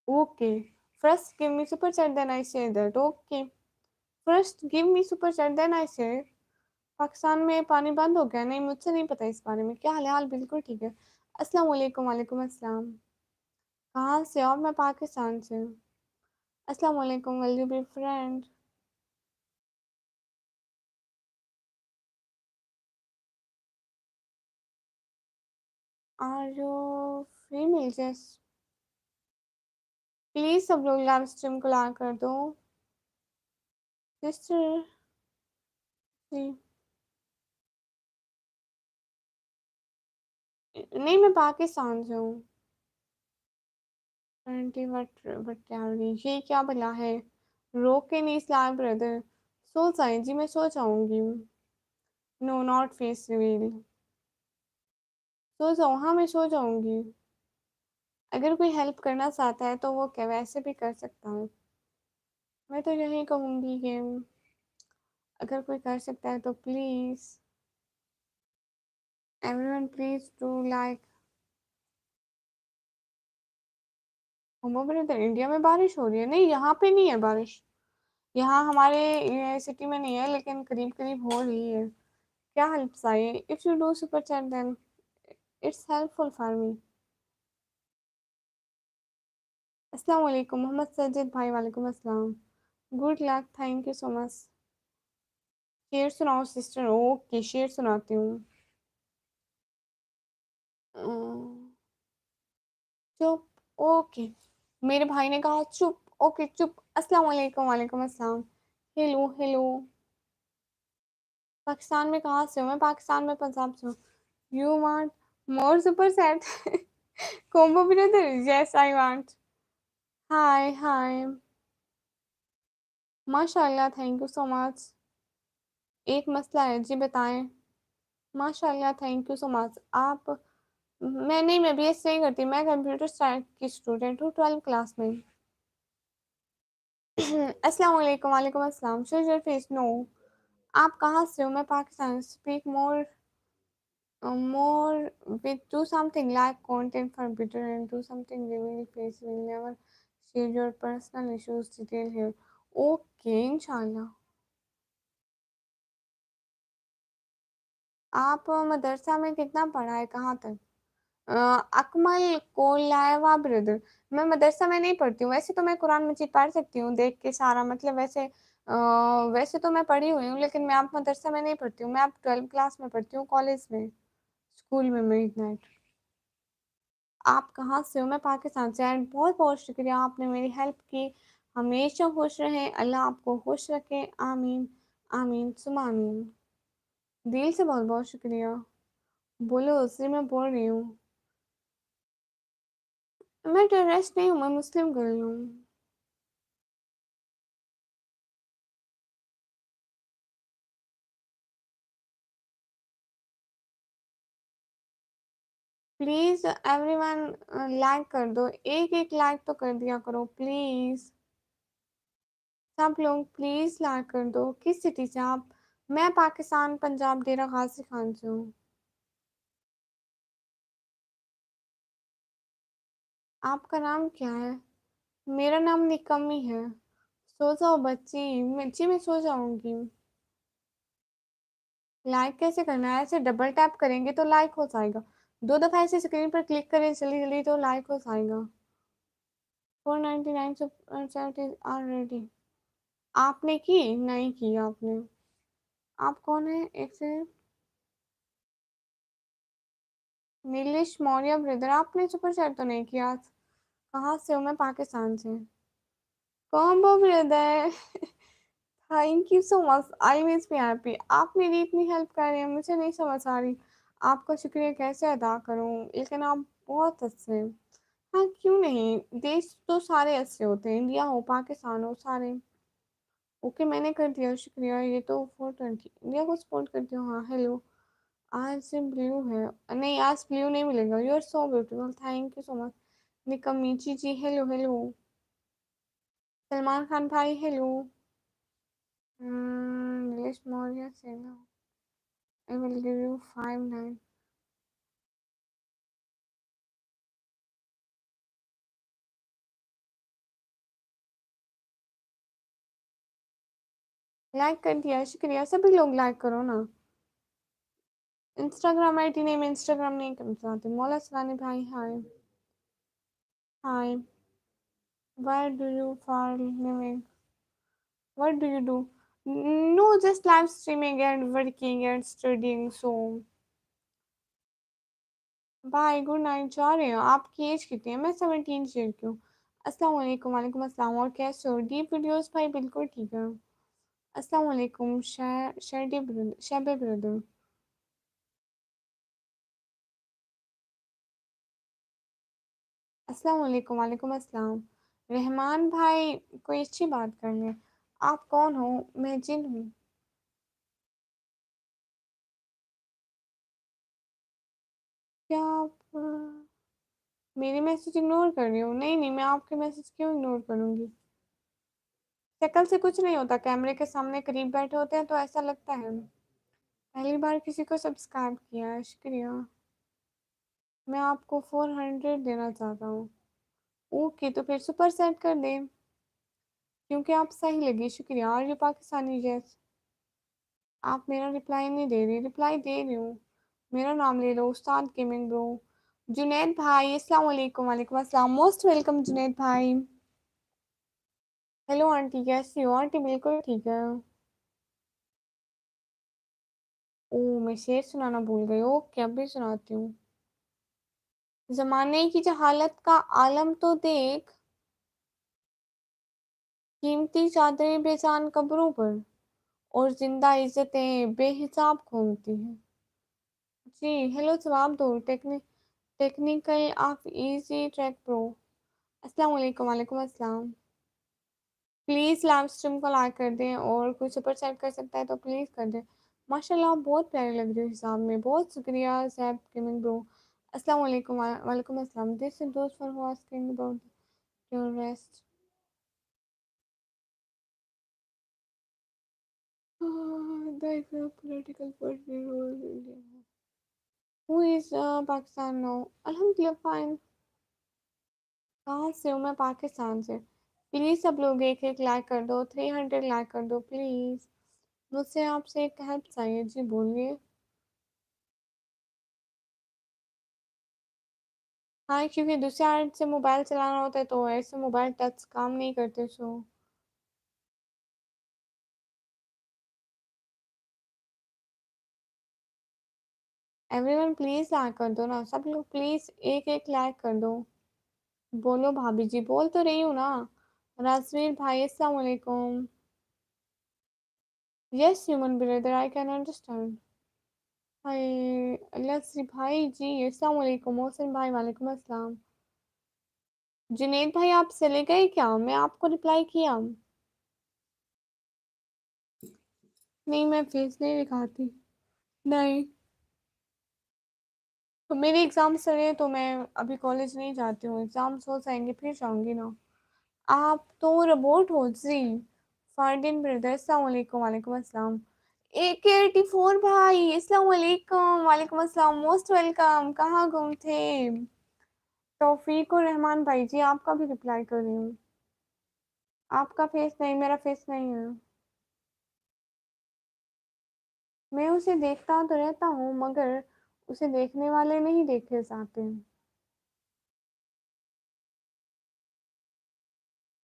[SPEAKER 1] Okay. First give me super chat then I share that. Okay. First give me super chat then I share. Pakistan में पानी बंद हो गया? नहीं, मुझे नहीं पता इस बारे में। क्या हाल है? हाल बिल्कुल ठीक है। अस्सलाम वालेकुम, वालेकुम अस्सलाम। कहाँ से? और मैं पाकिस्तान से हूँ। अस्सलाम वालेकुम, will you be friend? Are you female? Just please सब लोग लाइव स्ट्रीम को ला कर दो। सिस्टर जी। नहीं, मैं पाकिस्तान से हूँ। आंटी बट क्या ये क्या भला है? रोक के नहीं इस्लाम ब्रदर। सो जाए जी, मैं सो जाऊंगी। No, not face reveal. सो जाओ, हाँ मैं सो जाऊंगी। अगर कोई हेल्प करना चाहता है तो वो क्या वैसे भी कर सकता है। मैं तो यही कहूंगी कि अगर कोई कर सकता है तो please everyone please do like. Homo brother, India में बारिश हो रही है? नहीं, यहाँ पे नहीं है बारिश। यहाँ हमारे ये सिटी में नहीं है, लेकिन करीब करीब हो रही है। क्या हेल्प चाहिए? If you do super chat then it's helpful for me. अस्सलाम वालेकुम मोहम्मद सज्जद भाई, वालेकुम अस्सलाम। Good luck, thank you so much. शेर सुनाओ सिस्टर। ओके, शेर सुनाती हूँ। अम्म, चुप। ओके। मेरे भाई ने कहा चुप। ओके चुप। अस्सलाम वालेकुम, वालेकुम अस्सलाम। Hello hello. पाकिस्तान में कहाँ से हो? मैं पाकिस्तान में पंजाब से हूँ। You want more super set? Combo brother, yes I want. Hi hi. माशाल्लाह, थैंक यू सो मच। एक मसला है जी, बताएं। माशाल्लाह, थैंक यू सो मच। आप मैं नहीं, मैं बीएससी नहीं करती, मैं कंप्यूटर साइंस की स्टूडेंट हूँ, 12th क्लास में। अस्सलाम वालेकुम, वालेकुम अस्सलाम। Show your face, no. आप कहाँ से हो? मैं Pakistan. Speak more, more with do something like content for better and do something reveal face will never share your personal issues detail here. Okay, इंशाल्लाह। आप मदरसा में कितना पढ़ा है, कहाँ तक? अकमल कोलायवा ब्रदर। मैं मदरसा में नहीं पढ़ती हूँ, वैसे तो मैं कुरान मजीद पढ़ सकती हूँ देख के सारा, मतलब वैसे वैसे तो मैं पढ़ी हुई हूँ, लेकिन मैं आप मदरसा में नहीं पढ़ती हूँ, मैं आप 12th क्लास में पढ़ती हूँ, कॉलेज में, स्कूल में मिड नाइट। आप कहाँ से हो? मैं पाकिस्तान से। एंड बहुत बहुत शुक्रिया, आपने मेरी हेल्प की। हमेशा खुश रहें, अल्लाह आपको खुश रखे, आमीन। आमीन सुमा आमीन। दिल से बहुत बहुत शुक्रिया। बोलो, उससे मैं बोल रही हूँ। मैं टेररिस्ट नहीं हूँ, मैं मुस्लिम गर्ल हूँ। प्लीज एवरीवन लाइक कर दो, एक एक लाइक तो कर दिया करो प्लीज। सब लोग प्लीज लाइक कर दो। किस सिटी से आप? मैं पाकिस्तान, पंजाब, डेरा गाजी खान से हूँ। आपका नाम क्या है? मेरा नाम निकम्मी है। सो जाओ बच्ची, जी मैं सो जाऊंगी। लाइक कैसे करना है? ऐसे डबल टैप करेंगे तो लाइक हो जाएगा। दो दफा ऐसे स्क्रीन पर क्लिक करें जल्दी जल्दी तो लाइक हो जाएगा। 499 आर रेडी। आपने की? नहीं की आपने। आप कौन है? एक से नीलेश मौर्य ब्रदर, आपने सुपर चैट तो नहीं किया। कहाँ से हो? मैं पाकिस्तान से। Combo brother. Thank you so much, I will be happy. आप मेरी इतनी हेल्प कर रहे हैं, मुझे नहीं समझ आ रही आपका शुक्रिया कैसे अदा करूं, लेकिन आप बहुत अच्छे हैं। हाँ क्यों नहीं, देश तो सारे अच्छे होते हैं, इंडिया हो पाकिस्तान हो सारे। ओके मैंने कर दिया, शुक्रिया। ये तो 420 इंडिया को सपोर्ट करती हूँ। हाँ हेलो। आज ब्लू है? नहीं आज ब्लू नहीं मिलेगा। You are so beautiful, thank you so much. निकमीची जी हेलो हेलो। सलमान खान भाई हेलो। नीलेश मौर्य से लो। I will give you 5 9। Like कर दिया, शुक्रिया। सभी लोग लाइक करो ना। इंस्टाग्राम आईडी नहीं, मैं इंस्टाग्राम नहीं करना चाहती। मौला सलानी भाई हाय। हाय। Why do you for living? What do you do? No, just live streaming and working and studying. So bye, good night. जा रहे हो? आपकी एज कितनी है? मैं 17 ईयर की हूँ। अस्सलाम वालेकुम, वालेकुम अस्सलाम। और कैसे हो? डीप वीडियोस भाई बिल्कुल ठीक है। अस्सलाम वालेकुम शैडी ब्रदर, शैबे ब्रदर। अस्सलाम वालेकुम, वालेकुम अस्सलाम। रहमान भाई, कोई अच्छी बात कर ले। आप कौन हो? मैं जिन हूँ। क्या आप मेरी मैसेज इग्नोर कर रही हो? नहीं नहीं, मैं आपके मैसेज क्यों इग्नोर करूंगी? शक्ल से कुछ नहीं होता, कैमरे के सामने करीब बैठे होते हैं तो ऐसा लगता है। पहली बार किसी को सब्सक्राइब किया है, शुक्रिया। मैं आपको 400 देना चाहता हूँ। ओके तो फिर सुपर सेट कर दे, क्योंकि आप सही लगी, शुक्रिया। और ये पाकिस्तानी जैस। आप मेरा रिप्लाई नहीं दे रही, रिप्लाई दे रही हूँ। मेरा नाम ले लो, उस्ताद गेमिंग ब्रो। जुनैद भाई अस्सलाम वालेकुम, वालेकुम अस्सलाम। मोस्ट वेलकम जुनैद भाई। हेलो आंटी, कैसी हो? आंटी बिल्कुल ठीक है। ओ मैं शेर सुनाना भूल गई। ओके अब भी सुनाती हूँ। जमाने की जहालत का आलम तो देख, कीमती चादरें बेजान कब्रों पर और जिंदा इज्जतें बेहिसाब घूमती हैं। जी, हेलो जवाब दो। Technical of easy track pro. अस्सलाम वालेकुम। वालेकुम अस्सलाम। प्लीज़ लाइव स्ट्रीम को लाइक कर दें और कोई सुपर चैट कर सकता है तो प्लीज़ कर दें। माशाल्लाह आप बहुत प्यारे लग रहे हो हिसाब में। बहुत शुक्रिया ज़ैब गेमिंग ब्रो। अस्सलाम वालेकुम। वालेकुम अस्सलाम। दिस इज़ दोस्त for who asking about your rest. The political party role in India. Who is Pakistan now? अल्हम्दुलिल्लाह फाइन। कहाँ से हूँ मैं? पाकिस्तान से। प्लीज़ सब लोग एक एक लाइक कर दो, 300 लाइक कर दो प्लीज़। मुझसे आपसे एक हेल्प चाहिए। जी बोलिए। हाँ, क्योंकि दूसरे हाथ से मोबाइल चलाना होता है तो ऐसे मोबाइल टच काम नहीं करते सो। एवरीवन प्लीज़ लाइक कर दो ना, सब लोग प्लीज़ एक एक लाइक कर दो। बोलो भाभी जी, बोल तो रही हूँ ना। राजवीर भाई अस्सलाम वालेकुम। Yes human brother I can understand. Hi Lassi भाई जी अस्सलाम वालेकुम। मोहसिन भाई वालेकुम अस्सलाम। जुनेद भाई आप चले गए क्या? मैं आपको रिप्लाई किया। नहीं मैं फेस नहीं दिखाती। नहीं, तो मेरे एग्जाम्स चल रहे हैं तो मैं अभी कॉलेज नहीं जाती हूँ। एग्जाम्स हो जाएंगे फिर जाऊंगी ना। आप तो रोबोट हो जी। फारदीन ब्रदर अस्सलाम वालेकुम। वालेकुम अस्सलाम। AK84 भाई अस्सलाम वालेकुम। वालेकुम अस्सलाम। Most welcome. कहाँ गुम थे? तौफीक और रहमान भाई जी आपका भी रिप्लाई कर रही हूँ। आपका फेस नहीं, मेरा फेस नहीं है। मैं उसे देखता तो रहता हूँ मगर उसे देखने वाले नहीं देखे जाते।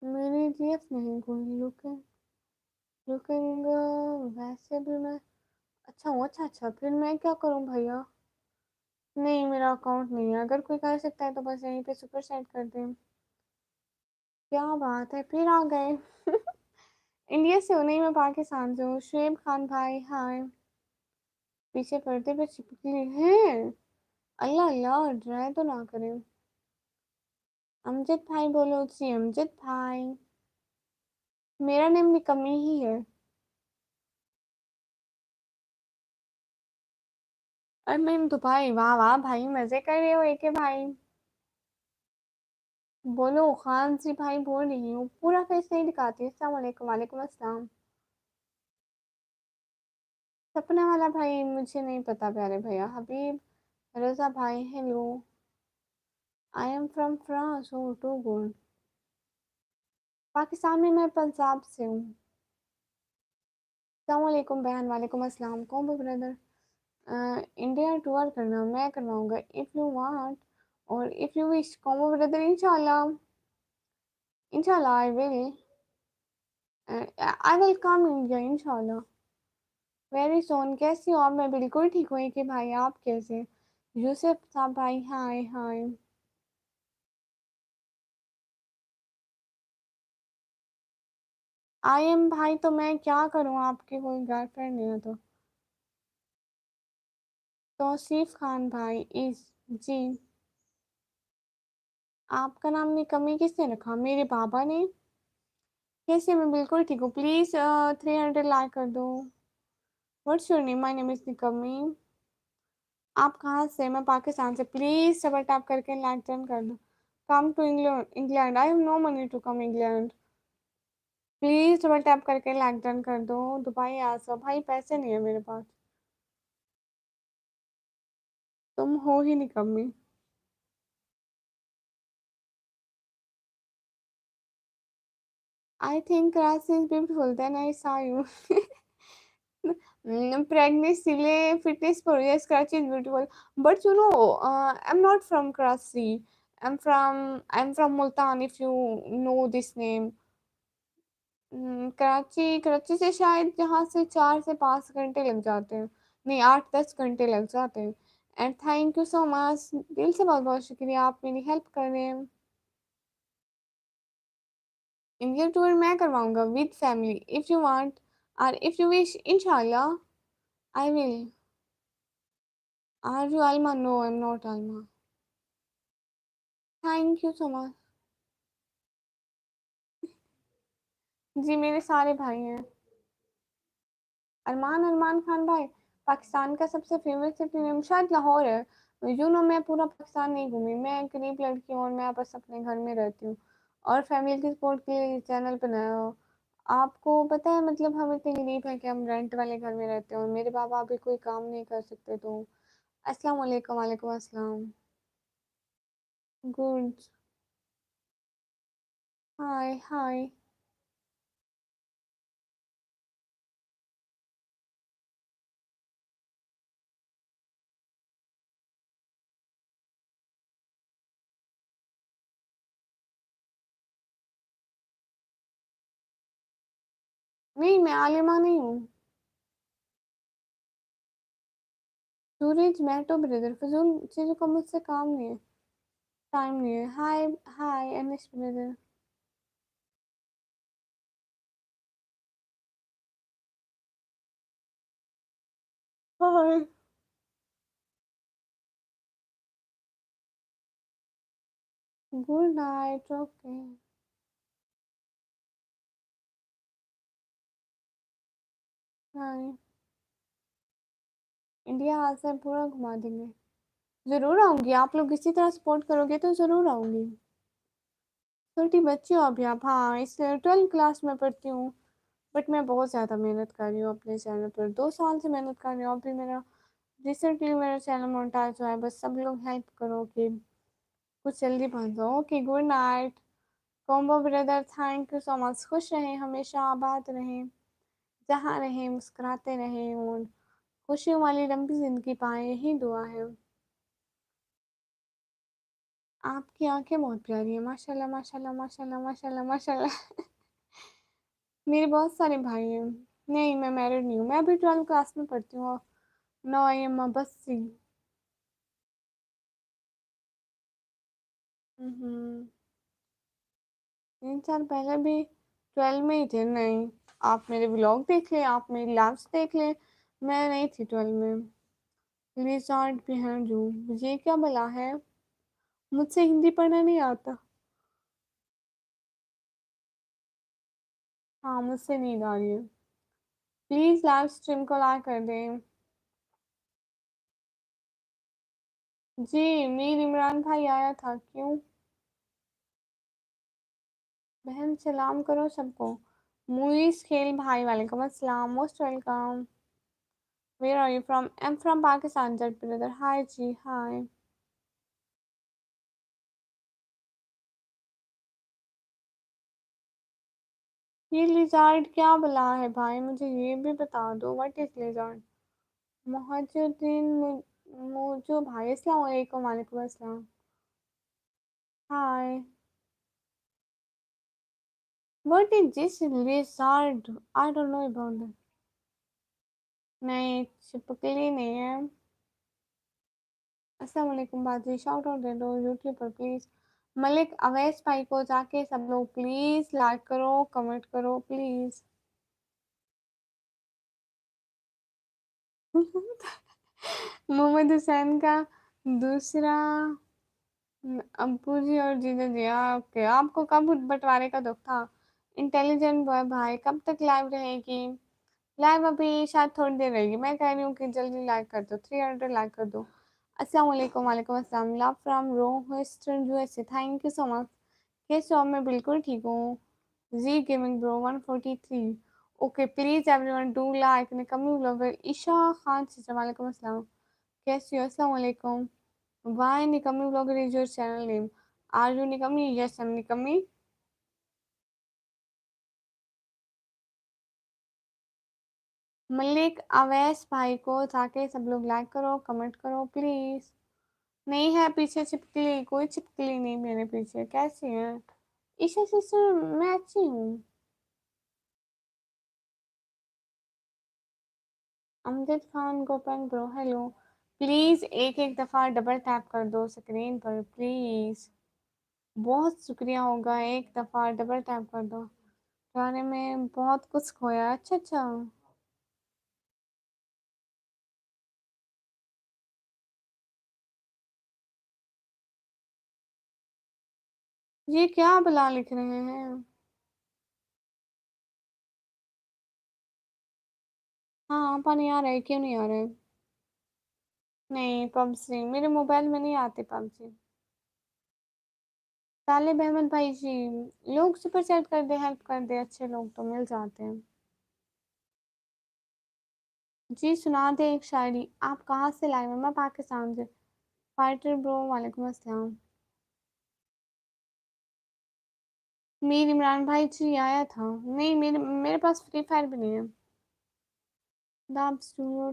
[SPEAKER 1] मेरी जीएफ नहीं कोई लुकिंग लुकिंग। वैसे भी मैं अच्छा हूँ। अच्छा अच्छा, फिर मैं क्या करूँ भैया? नहीं मेरा अकाउंट नहीं है। अगर कोई कर सकता है तो बस यहीं पे सुपर सेट कर दें। क्या बात है, फिर आ गए। इंडिया से हो? नहीं मैं पाकिस्तान से हूँ। शुएब खान भाई हाय। पीछे पर्दे पे चिपकली है। अल्लाह अल्लाह, ड्राई तो ना करे। अमजद भाई बोलो जी। अमजद भाई मेरा नेम निकम्मी ही है। और मैं दुबई। वाह वाह भाई, मजे कर रहे हो एक भाई। बोलो खान जी भाई बोल रही हूँ। पूरा फेस नहीं दिखाती। अस्सलाम वालेकुम। वालेकुम अस्सलाम। सपना वाला भाई मुझे नहीं पता प्यारे भैया। हबीब रजा भाई hello. I am from France. Oh too good. Pakistan में मैं पंजाब से हूँ। अस्सलाम वालेकुम बहन। वालेकुम अस्सलाम। कौन ब्रदर? इंडिया टूर करना मैं करवाऊंगा इफ़ यू वांट और इफ़ यू विश। कॉमो ब्रदर इंशाल्लाह। इंशाल्लाह आई विल कम इंडिया इंशाल्लाह वेरी सोन। कैसी हो आप? मैं बिल्कुल ठीक हूँ कि भाई आप कैसे? यूसुफ साहब भाई हाय हाय। आई एम भाई तो मैं क्या करूँ? आपकी कोई गर्लफ्रेंड नहीं है तो? तौसीफ खान भाई इस जी। आपका नाम निकम्मी किसने रखा? मेरे बाबा ने। कैसे? मैं बिल्कुल ठीक हूँ। प्लीज 300 लाइक कर दो। What's your name? My name is निकम्मी। आप कहाँ से? मैं पाकिस्तान से। प्लीज डबल टैप करके लाइक डन कर दो। Come to England. England I have no money to come England. Please double tap करके लाइक डन कर दो। दुबई आ जाओ भाई, पैसे नहीं है मेरे पास। तुम हो ही निकम्मी। I think Karachi is beautiful. Then I saw you. Pregnancy ले fitness for yes, Karachi is beautiful. But you know, I'm not from Karachi. I'm from Multan. If you know this name. Karachi से शायद यहाँ से 4 से 5 घंटे लग जाते हैं। नहीं 8-10 घंटे लग जाते हैं। And thank you so much, दिल से बहुत बहुत शुक्रिया, आप मेरी हेल्प कर रहे हैं। इंडिया टूर मैं करवाऊंगा with family, if you want और इफ यू विश, इंशाल्लाह I will. Are you Alma? No, I am not Alma. Thank you so much. जी मेरे सारे भाई हैं। अरमान, अरमान खान भाई पाकिस्तान का सबसे फेमस सिटी नेम शायद लाहौर है। यू नो मैं पूरा पाकिस्तान नहीं घूमी, मैं एक गरीब लड़की हूँ और मैं बस अपने घर में रहती हूँ और फैमिली की सपोर्ट के लिए चैनल बनाया हो। आपको पता है मतलब हम इतने गरीब हैं कि हम रेंट वाले घर में रहते हैं और मेरे पापा अभी कोई काम नहीं कर सकते। तो अस्सलाम वालेकुम। वालेकुम अस्सलाम। गुड। हाय हाय। नहीं मैं आलिमा नहीं हूँ। सूरज मैं तो ब्रदर फजूल चीजों का मुझसे काम नहीं है, टाइम नहीं है। Hi hi Anish brother. Hi. Good night. Okay. Hi. India हाल से पूरा घुमा देंगे। जरूर आऊंगी, आप लोग इसी तरह सपोर्ट करोगे तो जरूर आऊंगी। छोटी बच्ची हो अभी आप? हाँ इसलिए 12th क्लास में पढ़ती हूँ। बट मैं बहुत ज़्यादा मेहनत कर रही हूँ अपने चैनल पर, 2 साल से मेहनत कर रही हूँ। अभी मेरा रिसेंटली मेरा चैनल मोनेटाइज हुआ है, बस सब लोग हेल्प करो कि कुछ जल्दी बन जाओ। Okay good night combo brother, thank you so much. खुश रहें, हमेशा आबाद रहें, जहाँ रहें मुस्कुराते रहें और खुशियों वाली लंबी जिंदगी पाए, यही दुआ है। आपकी आंखें बहुत प्यारी है, माशाल्लाह माशाल्लाह माशाल्लाह माशाल्लाह माशाल्लाह। मेरे बहुत सारे भाई हैं। नहीं मैं मैरिड नहीं हूँ, मैं अभी 12th क्लास में पढ़ती हूँ। नो आई एम बस सी। 3 साल पहले भी 12 में ही थे। नहीं आप मेरे व्लॉग देख ले, आप मेरी लाइव्स देख ले, मैं नहीं थी 12 में। रिजॉर्ट भी हैं जो, ये क्या भला है? मुझसे हिंदी पढ़ना नहीं आता। हाँ मुझसे नींद आ रही है। प्लीज लाइव स्ट्रीम को लाइक कर दें। जी मीर इमरान भाई आया था, क्यों? बहन सलाम करो सबको। मुइस खेल भाई वालेकुम अस्सलाम, most welcome. Where are you from? I am from Pakistan Jat brother. Hi जी हाय। ये लिजार्ड क्या भला है भाई, मुझे ये भी बता दो what is lizard. Mohiuddin Mojo भाई, अस्सलाम वालेकुम। वालेकुम अस्सलाम। Hi. What is this lizard? I don't know about that. नहीं चिपकली नहीं है। अस्सलाम वालेकुम बाजी, शाउट आउट दे दो यूट्यूब पर प्लीज। मलिक अवैस भाई को जाके सब लोग प्लीज लाइक करो, कमेंट करो प्लीज। मोहम्मद हुसैन का दूसरा अब्बू जी और जीजा जी। ओके आपको कब बंटवारे का दुख था? इंटेलिजेंट बॉय भाई कब तक लाइव रहेगी? लाइव अभी शायद थोड़ी देर रहेगी, मैं कह रही हूँ कि जल्दी लाइक कर दो, 300 लाइक कर दो। अस्सलाम वालेकुम। वालेकुम अस्सलाम। Love from Rochester USA, thank you so much. कैसे हो? मैं बिल्कुल ठीक हूँ। जी gaming bro 143। Okay please everyone do like निकम्मी ब्लॉगर ईशा खान से। वालेकुम अस्सलाम। कैसी हो? अस्सलाम वालेकुम। वाई निकम्मी blogger is your channel name? Are you निकम्मी? यस आई एम निकम्मी। मलिक अवैस भाई को जाके सब लोग लाइक करो, कमेंट करो प्लीज। नहीं है पीछे छिपकली, कोई छिपकली नहीं मेरे पीछे, कैसी है? ईशा सिस्टर मैं अच्छी हूँ। अमजद खान गोपन ब्रो हेलो। प्लीज एक एक दफा डबल टैप कर दो स्क्रीन पर प्लीज। बहुत शुक्रिया होगा, एक दफ़ा डबल टैप कर दो। गाने में बहुत कुछ खोया। अच्छा अच्छा। ये क्या बला लिख रहे हैं? हाँ पानी आ रहा है, क्यों नहीं आ रहा है? नहीं पबजी मेरे मोबाइल में नहीं आती पबजी। तालिब अहमद भाई जी, लोग सुपर चैट कर दे, हेल्प कर दे, अच्छे लोग तो मिल जाते हैं। जी सुना दे एक शायरी। आप कहाँ से लाए हो? मैं पाकिस्तान से। फाइटर ब्रो, वालेकुम अस्सलाम। मीर इमरान भाई जी आया था। नहीं, मेरे मेरे पास फ्री फायर भी नहीं है। दाब स्टूडियो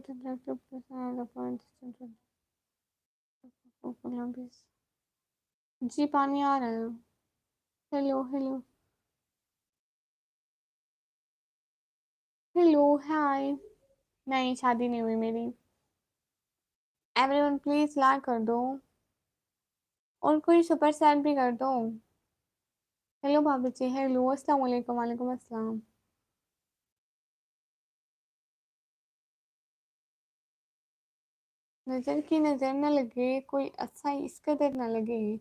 [SPEAKER 1] जी पानी आ रहा है। Hello hello. हेलो हाय। नहीं शादी नहीं हुई मेरी। एवरीवन प्लीज लाइक कर दो। और कोई सुपर चैट भी कर दो। हेलो भाभी जी, हेलो, अस्सलाम वालेकुम, वालेकुम अस्सलाम। नजर की नजर न लगे, कोई अच्छा इस कदर न लगे,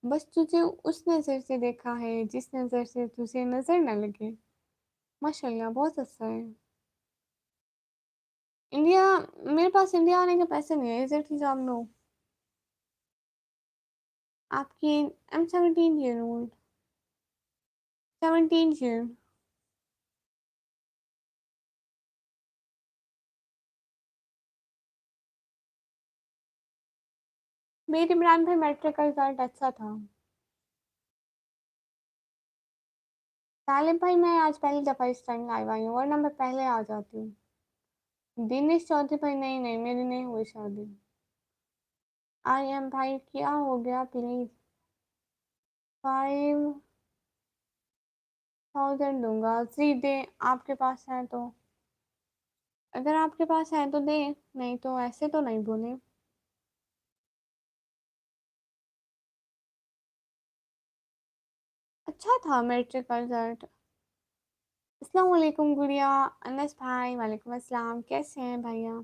[SPEAKER 1] बस तुझे उस नजर से देखा है जिस नजर से तुझे नजर न लगे। माशाल्लाह बहुत अच्छा है। इंडिया, मेरे पास इंडिया आने के पैसे नहीं है, एग्जैक्टली जान लो। आपकी आई एम 17 ईयर ओल्ड। 17 ईयर। मेरे इमरान भाई मैट्रिक का रिजल्ट अच्छा था। सालिम भाई मैं आज पहली दफा इस टाइम लाइव आई हूँ, वरना मैं पहले आ जाती हूँ। दिनेश चौधरी भाई, नहीं नहीं मेरी नहीं हुई शादी। आई एम भाई क्या हो गया प्लीज। 5,000 दूंगा, सीधे। आपके पास है तो, अगर आपके पास है तो दे, नहीं तो ऐसे तो नहीं बोले। अच्छा था मैट्रिक का रिजल्ट। अस्सलाम वालेकुम गुड़िया। अनस भाई, वालेकुम अस्सलाम, कैसे हैं भैया?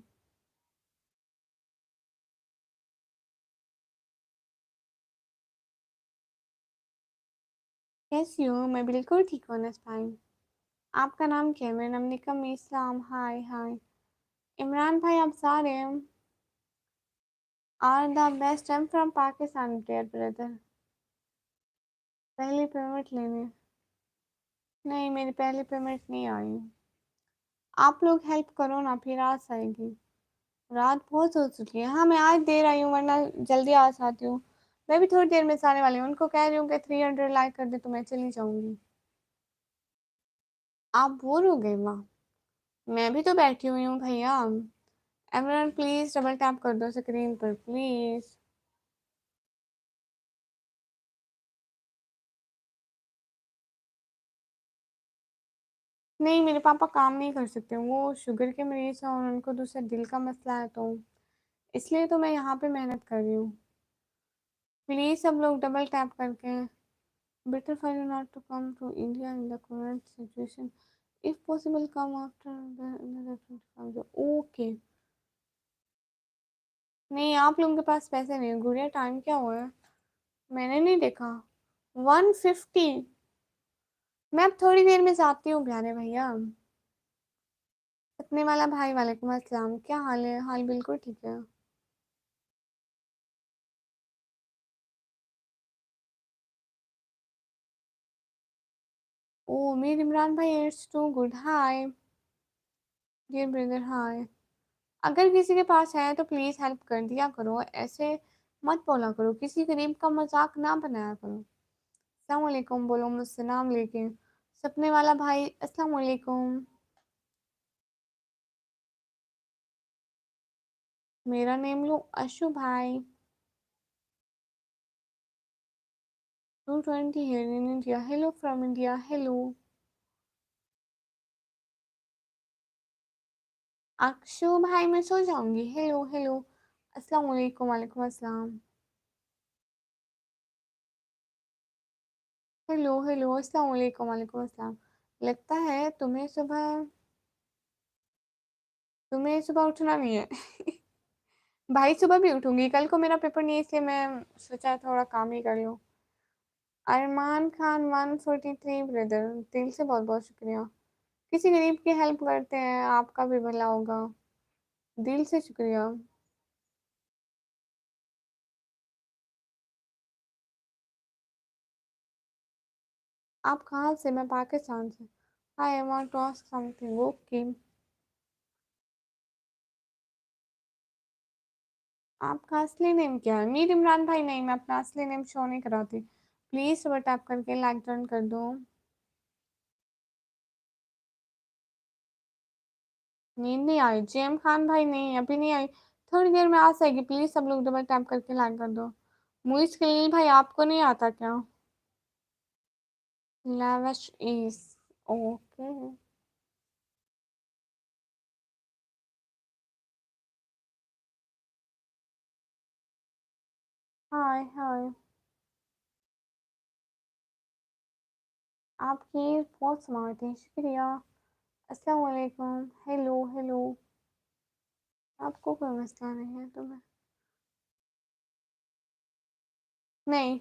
[SPEAKER 1] कैसी हूँ मैं? बिल्कुल ठीक हूँ अनस भाई। आपका नाम क्या है? मेरा नाम निकम इस्लाम। हाय हाय। इमरान भाई आप सारे हैं। Are the best, I am from Pakistan dear brother. पहली पेमेंट लेने? नहीं मेरी पहली पेमेंट नहीं आई। आप लोग हेल्प करो ना, फिर आ जाएगी। रात बहुत हो चुकी है। हाँ मैं आज दे रही हूँ, वरना जल्दी आ जाती हूँ। मैं भी थोड़ी देर में से आने वाली हूँ, उनको कह रही हूँ कि 300 लाइक कर दे तो मैं चली जाऊंगी। आप बोर हो गए? वाह। मैं भी तो बैठी हुई हूँ भैया। एवरीवन प्लीज डबल टैप कर दो स्क्रीन पर प्लीज। नहीं मेरे पापा काम नहीं कर सकते, वो शुगर के मरीज हैं और उनको दूसरा दिल का मसला है, तो इसलिए तो मैं यहाँ पे मेहनत कर रही हूँ। प्लीज सब लोग डबल टैप करके। Better for you not to come to India in the current situation, if possible come after the okay. नहीं आप लोगों के पास पैसे नहीं है गुड़िया, टाइम क्या हुआ है? मैंने नहीं देखा। 150। मैं अब थोड़ी देर में जाती हूँ प्यारे भैया। सपने वाला भाई, वालेकुम अस्सलाम, क्या हाल है? हाल बिल्कुल ठीक है। ओ मीर इमरान भाई, it's too good, hi dear brother, hi. अगर किसी के पास है तो प्लीज हेल्प कर दिया करो, ऐसे मत बोला करो, किसी गरीब का मजाक ना बनाया करो। अस्सलाम वालेकुम बोलो मुझसे नाम लेके। सपने वाला भाई, अस्सलाम वालेकुम। मेरा नेम लो, अशु भाई। 220 here in India, hello from India, hello। Akshu भाई मैं सो जाऊंगी, हेलो हेलो। अस्सलाम वालेकुम, वालेकुम अस्सलाम। हेलो हेलो, अस्सलाम वालेकुम, वालेकुम अस्सलाम। लगता है तुम्हें सुबह उठना नहीं है। भाई सुबह भी उठूंगी, कल को मेरा पेपर नहीं है इसलिए मैं सोचा थोड़ा काम ही कर लूँ। अरमान खान 143 ब्रदर, दिल से बहुत बहुत शुक्रिया। किसी गरीब की हेल्प करते हैं, आपका भी भला होगा। दिल से शुक्रिया। आप कहाँ से? मैं पाकिस्तान से। I want to ask something. Okay. आपका असली नेम क्या है? मीर इमरान भाई नहीं, मैं अपना असली नेम शो नहीं कराती। प्लीज सुबह टैप करके लाइक डन कर दो। नींद नहीं आई? जेम खान भाई नहीं, अभी नहीं आई। थोड़ी देर में आ जाएगी। प्लीज सब लोग डबल टैप करके लाइक कर दो। मुइस खलील भाई, आपको नहीं आता क्या? Lavish is okay. Hi hi. आपकी बहुत स्मार्ट है, शुक्रिया। अस्सलाम वालेकुम। हेलो हेलो। आपको कोई मसला नहीं है तो मैं। नहीं।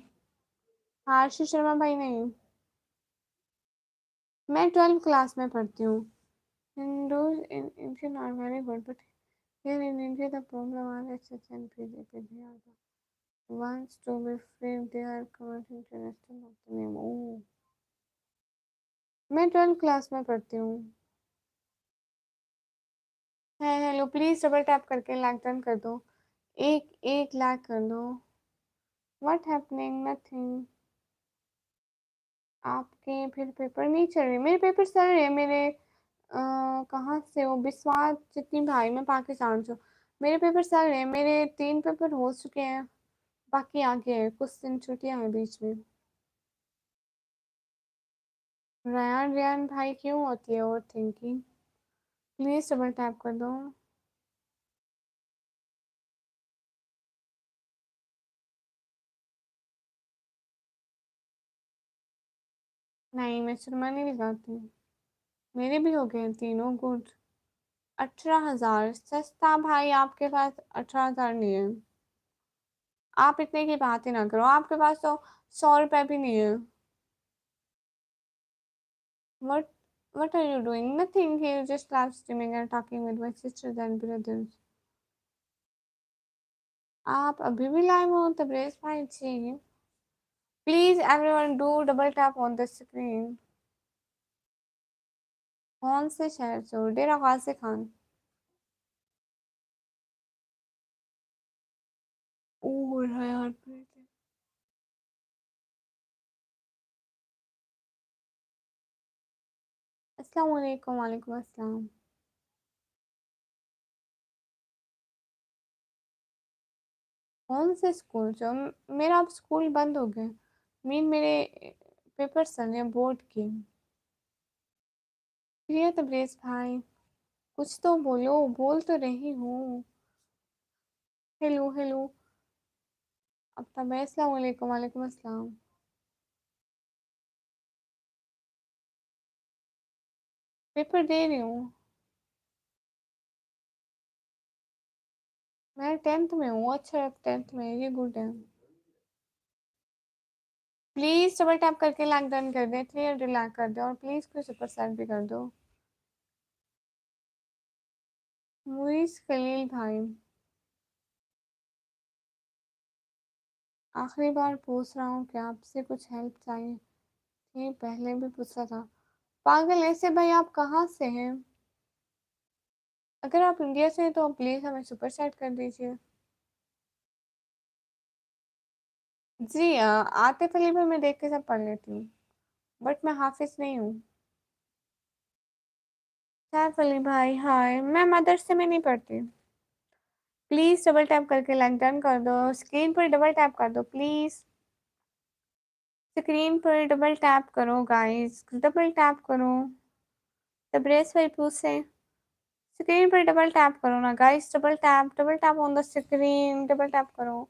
[SPEAKER 1] आरशी शर्मा भाई नहीं। मैं 12th क्लास में पढ़ती हूँ। Windows in Indian are very good, but here in India the problem are SS and PG are the ones to be free. They are converting international of the name. Oh, मैं 12th class में पढ़ती हूँ। है hello, please double tap करके like done कर दो। एक एक लाइक कर दो। What happening? नथिंग। आपके फिर पेपर नहीं चल रहे? मेरे पेपर चल रहे हैं। मेरे कहाँ से हो? बिस्वात जितनी भाई, मैं पाकिस्तान से हूँ। मेरे पेपर चल रहे हैं। मेरे 3 पेपर हो चुके हैं। बाकी आगे है, कुछ दिन छुट्टियां हैं बीच में। रयान रियान भाई, क्यों होती है over thinking? Please double tap कर दो। नहीं, मैं सुरमा नहीं लगाती। मेरे भी हो गए तीनों गुड। 18,000 सस्ता भाई, आपके पास 18,000 नहीं है। आप इतने की बात ही ना करो, आपके पास तो 100 रुपए भी नहीं है। What what are you doing? Nothing here, just live streaming and talking with my sisters and brothers. आप अभी भी लाइव हो तबरेज भाई ji? Please everyone do double tap on the screen. कौन से शहर से हो? डेरा गाजी खान। ओह यार। अस्सलाम वालेकुम, वालेकुम अस्सलाम। कौन से स्कूल से हो? मेरा अब स्कूल बंद हो गया। मेरे पेपर चल रहे हैं बोर्ड के। प्रिय तबरेज भाई, कुछ तो बोलो, बोल तो रही हूँ। Hello hello. अब तब अस्सलाम वालेकुम, वालेकुम अस्सलाम। पेपर दे रही हूँ। मैं 10th में हूँ। अच्छा, 10th में, ये गुड है। प्लीज डबल टैप करके लाइक डन कर दे, 300 लाइक कर दो, और प्लीज कोई सुपर सैट भी कर दो। मुइस खलील भाई, आखिरी बार पूछ रहा हूँ कि आपसे कुछ हेल्प चाहिए थी, पहले भी पूछा था। पागल ऐसे भाई, आप कहाँ से हैं? अगर आप इंडिया से हैं तो प्लीज हमें सुपर चैट कर दीजिए। जी आतिफ अली भाई, मैं देख के सब पढ़ लेती हूँ, बट मैं हाफिज नहीं हूँ। सैफ अली भाई हाय, मैं मदरसे में नहीं पढ़ती। प्लीज डबल टैप करके लाइक डन कर दो। स्क्रीन पर डबल टैप कर दो प्लीज। स्क्रीन पर डबल टैप करो गाइस, डबल टैप करो। तबरेज भाई पूछे, स्क्रीन पर डबल टैप करो ना guys, double tap on the screen, double tap करो।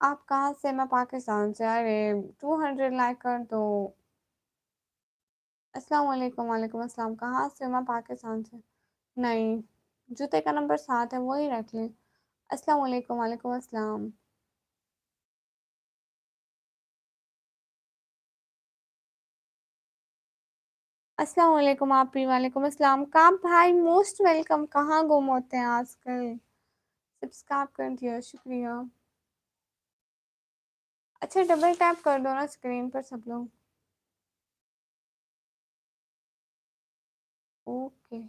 [SPEAKER 1] आप कहाँ से? मैं पाकिस्तान से। अरे 200 लाइक कर दो। अस्सलाम वालेकुम। वालेकुम अस्सलाम। कहाँ से? मैं पाकिस्तान से। नहीं, जूते का नंबर 7 है, वही रख लें। अस्सलाम वालेकुम। वालेकुम अस्सलाम। अस्सलाम वालेकुम। आप भी वालेकुम अस्सलाम। कहाँ भाई? Most welcome. कहाँ गुम होते हैं आजकल? सब्सक्राइब कर दिया, शुक्रिया। अच्छा, डबल टैप कर दो ना स्क्रीन पर सब लोग। Okay.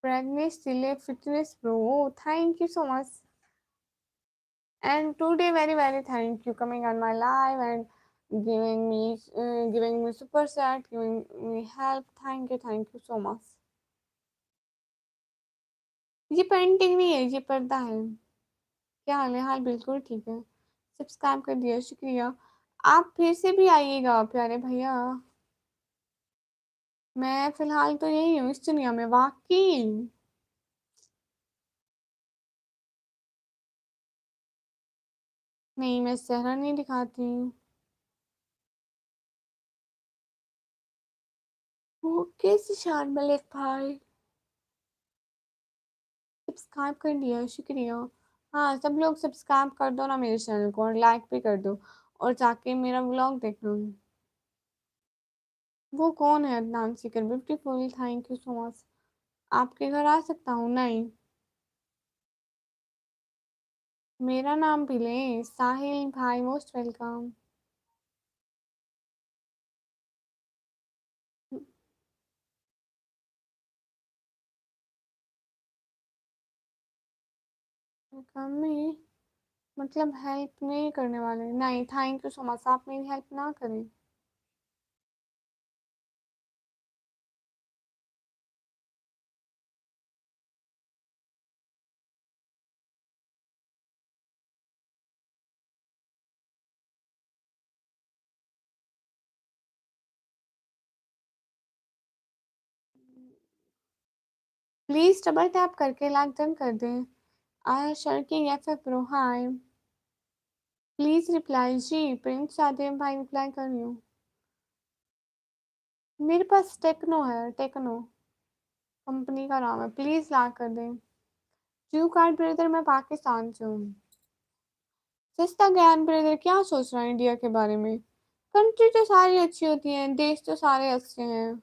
[SPEAKER 1] Pragnesh Tile Fitness Pro. Oh, thank you so much. And today, very very thank you coming on my live and giving me super chat, giving me help. Thank you so much. ये painting नहीं है, ये पर्दा है। क्या हाल है? हाल बिल्कुल ठीक है। सब्सक्राइब कर दिया, शुक्रिया। आप फिर से भी आइएगा प्यारे भैया। मैं फिलहाल तो यही हूँ इस दुनिया में, वाकई। नहीं, मैं चेहरा नहीं दिखाती। ओके शान मलिक भाई। सब्सक्राइब कर दिया, शुक्रिया। हाँ, सब लोग सब्सक्राइब कर दो ना मेरे चैनल को, और लाइक भी कर दो। और जाके मेरा व्लॉग देखना। वो कौन है? Adnan Sikar beautiful, thank you so much. आपके घर आ सकता हूँ? नहीं। मेरा नाम भी ले। साहिल भाई, मोस्ट वेलकम। कमी मतलब हेल्प नहीं करने वाले? नहीं, थैंक यू सो मच, आप मेरी हेल्प ना करें। प्लीज डबल टैप करके लाइक डन कर दें। शर्किंग F F pro, hi. Please reply जी। प्रिंस चाहते हैं भाई, रिप्लाई कर रही हूँ। मेरे पास टेक्नो है, टेक्नो कंपनी का नाम है, प्लीज ला कर दें। क्यू कार्ड ब्रदर, मैं पाकिस्तान से हूँ। सस्ता ज्ञान ब्रदर, क्या सोच रहा है इंडिया के बारे में? कंट्री तो सारी अच्छी होती हैं, देश तो सारे अच्छे हैं।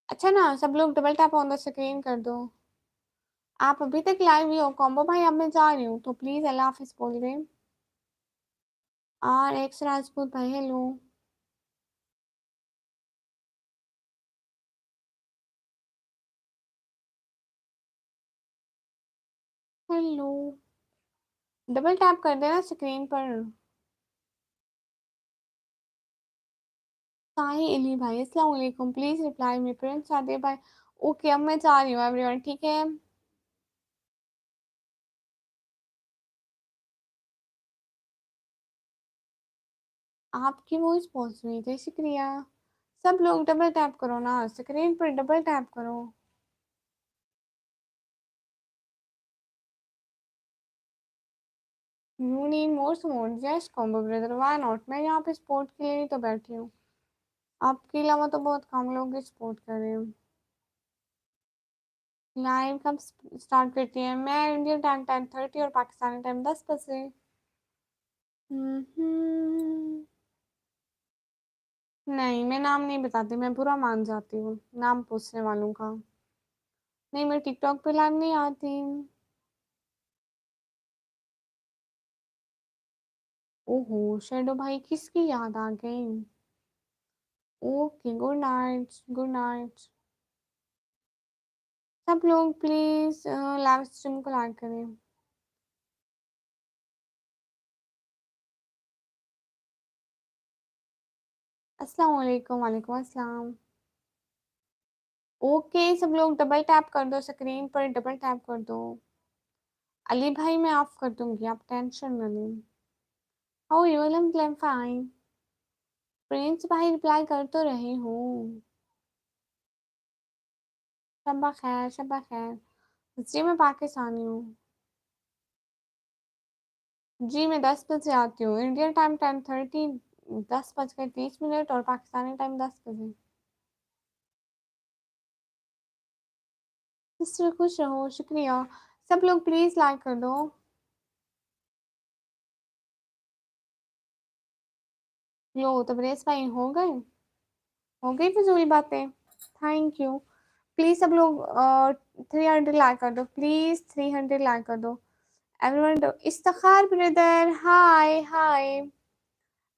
[SPEAKER 1] अच्छा ना, सब लोग double tap on the screen कर दो। आप अभी तक लाइव ही हो कॉम्बो भाई, अब मैं जा रही हूँ तो प्लीज अल्लाह हाफिज बोल दें। और एक्स राजपूत भाई, हेलो। हेलो। डबल टैप कर देना स्क्रीन पर। साही अली भाई, अस्सलाम वालेकुम। प्लीज रिप्लाई मी प्रिंस सादे भाई। ओके, अब मैं जा रही हूँ एवरीवन, ठीक है। आपकी वॉइस पहुंच रही थी, शुक्रिया। सब लोग डबल टैप करो ना स्क्रीन पर, डबल टैप करो। You need more support, yes combo brother, why not. मैं यहाँ पे सपोर्ट के लिए ही तो बैठी हूँ। आपके अलावा तो बहुत कम लोग सपोर्ट कर रहे हैं। लाइव कब स्टार्ट करती है? मैं इंडियन टाइम 10:30 और पाकिस्तानी टाइम 10 बजे। हम्म। नहीं, मैं नाम नहीं बताती, मैं बुरा मान जाती हूँ नाम पूछने वालों का। नहीं, मैं टिकटॉक पे लाइव नहीं आती। ओहो, शेडो भाई किसकी याद आ गई? Okay, good night, good night. सब लोग प्लीज लाइव स्ट्रीम को लाइक करें। अस्सलाम वालेकुम। वालेकुम अस्सलाम। ओके, सब लोग डबल टैप कर दो स्क्रीन पर, डबल टैप कर दो। अली भाई, मैं ऑफ कर दूंगी, आप टेंशन न लें। How you? I am fine. Prince भाई रिप्लाई कर तो रही हूँ। शब्बा खैर, शब्बा खैर। जी मैं पाकिस्तानी हूँ। जी मैं 10 बजे आती हूँ। इंडियन टाइम 10:30, 10:30 और पाकिस्तानी टाइम 10 बजे। इस तरह खुश रहो, शुक्रिया। सब लोग प्लीज लाइक कर दो। लो तबरेज भाई हो गई फिजूल बातें। Thank you. प्लीज सब लोग 300 लाइक कर दो, प्लीज 300 लाइक कर दो। Everyone do Iftikhar brother, hi हाय।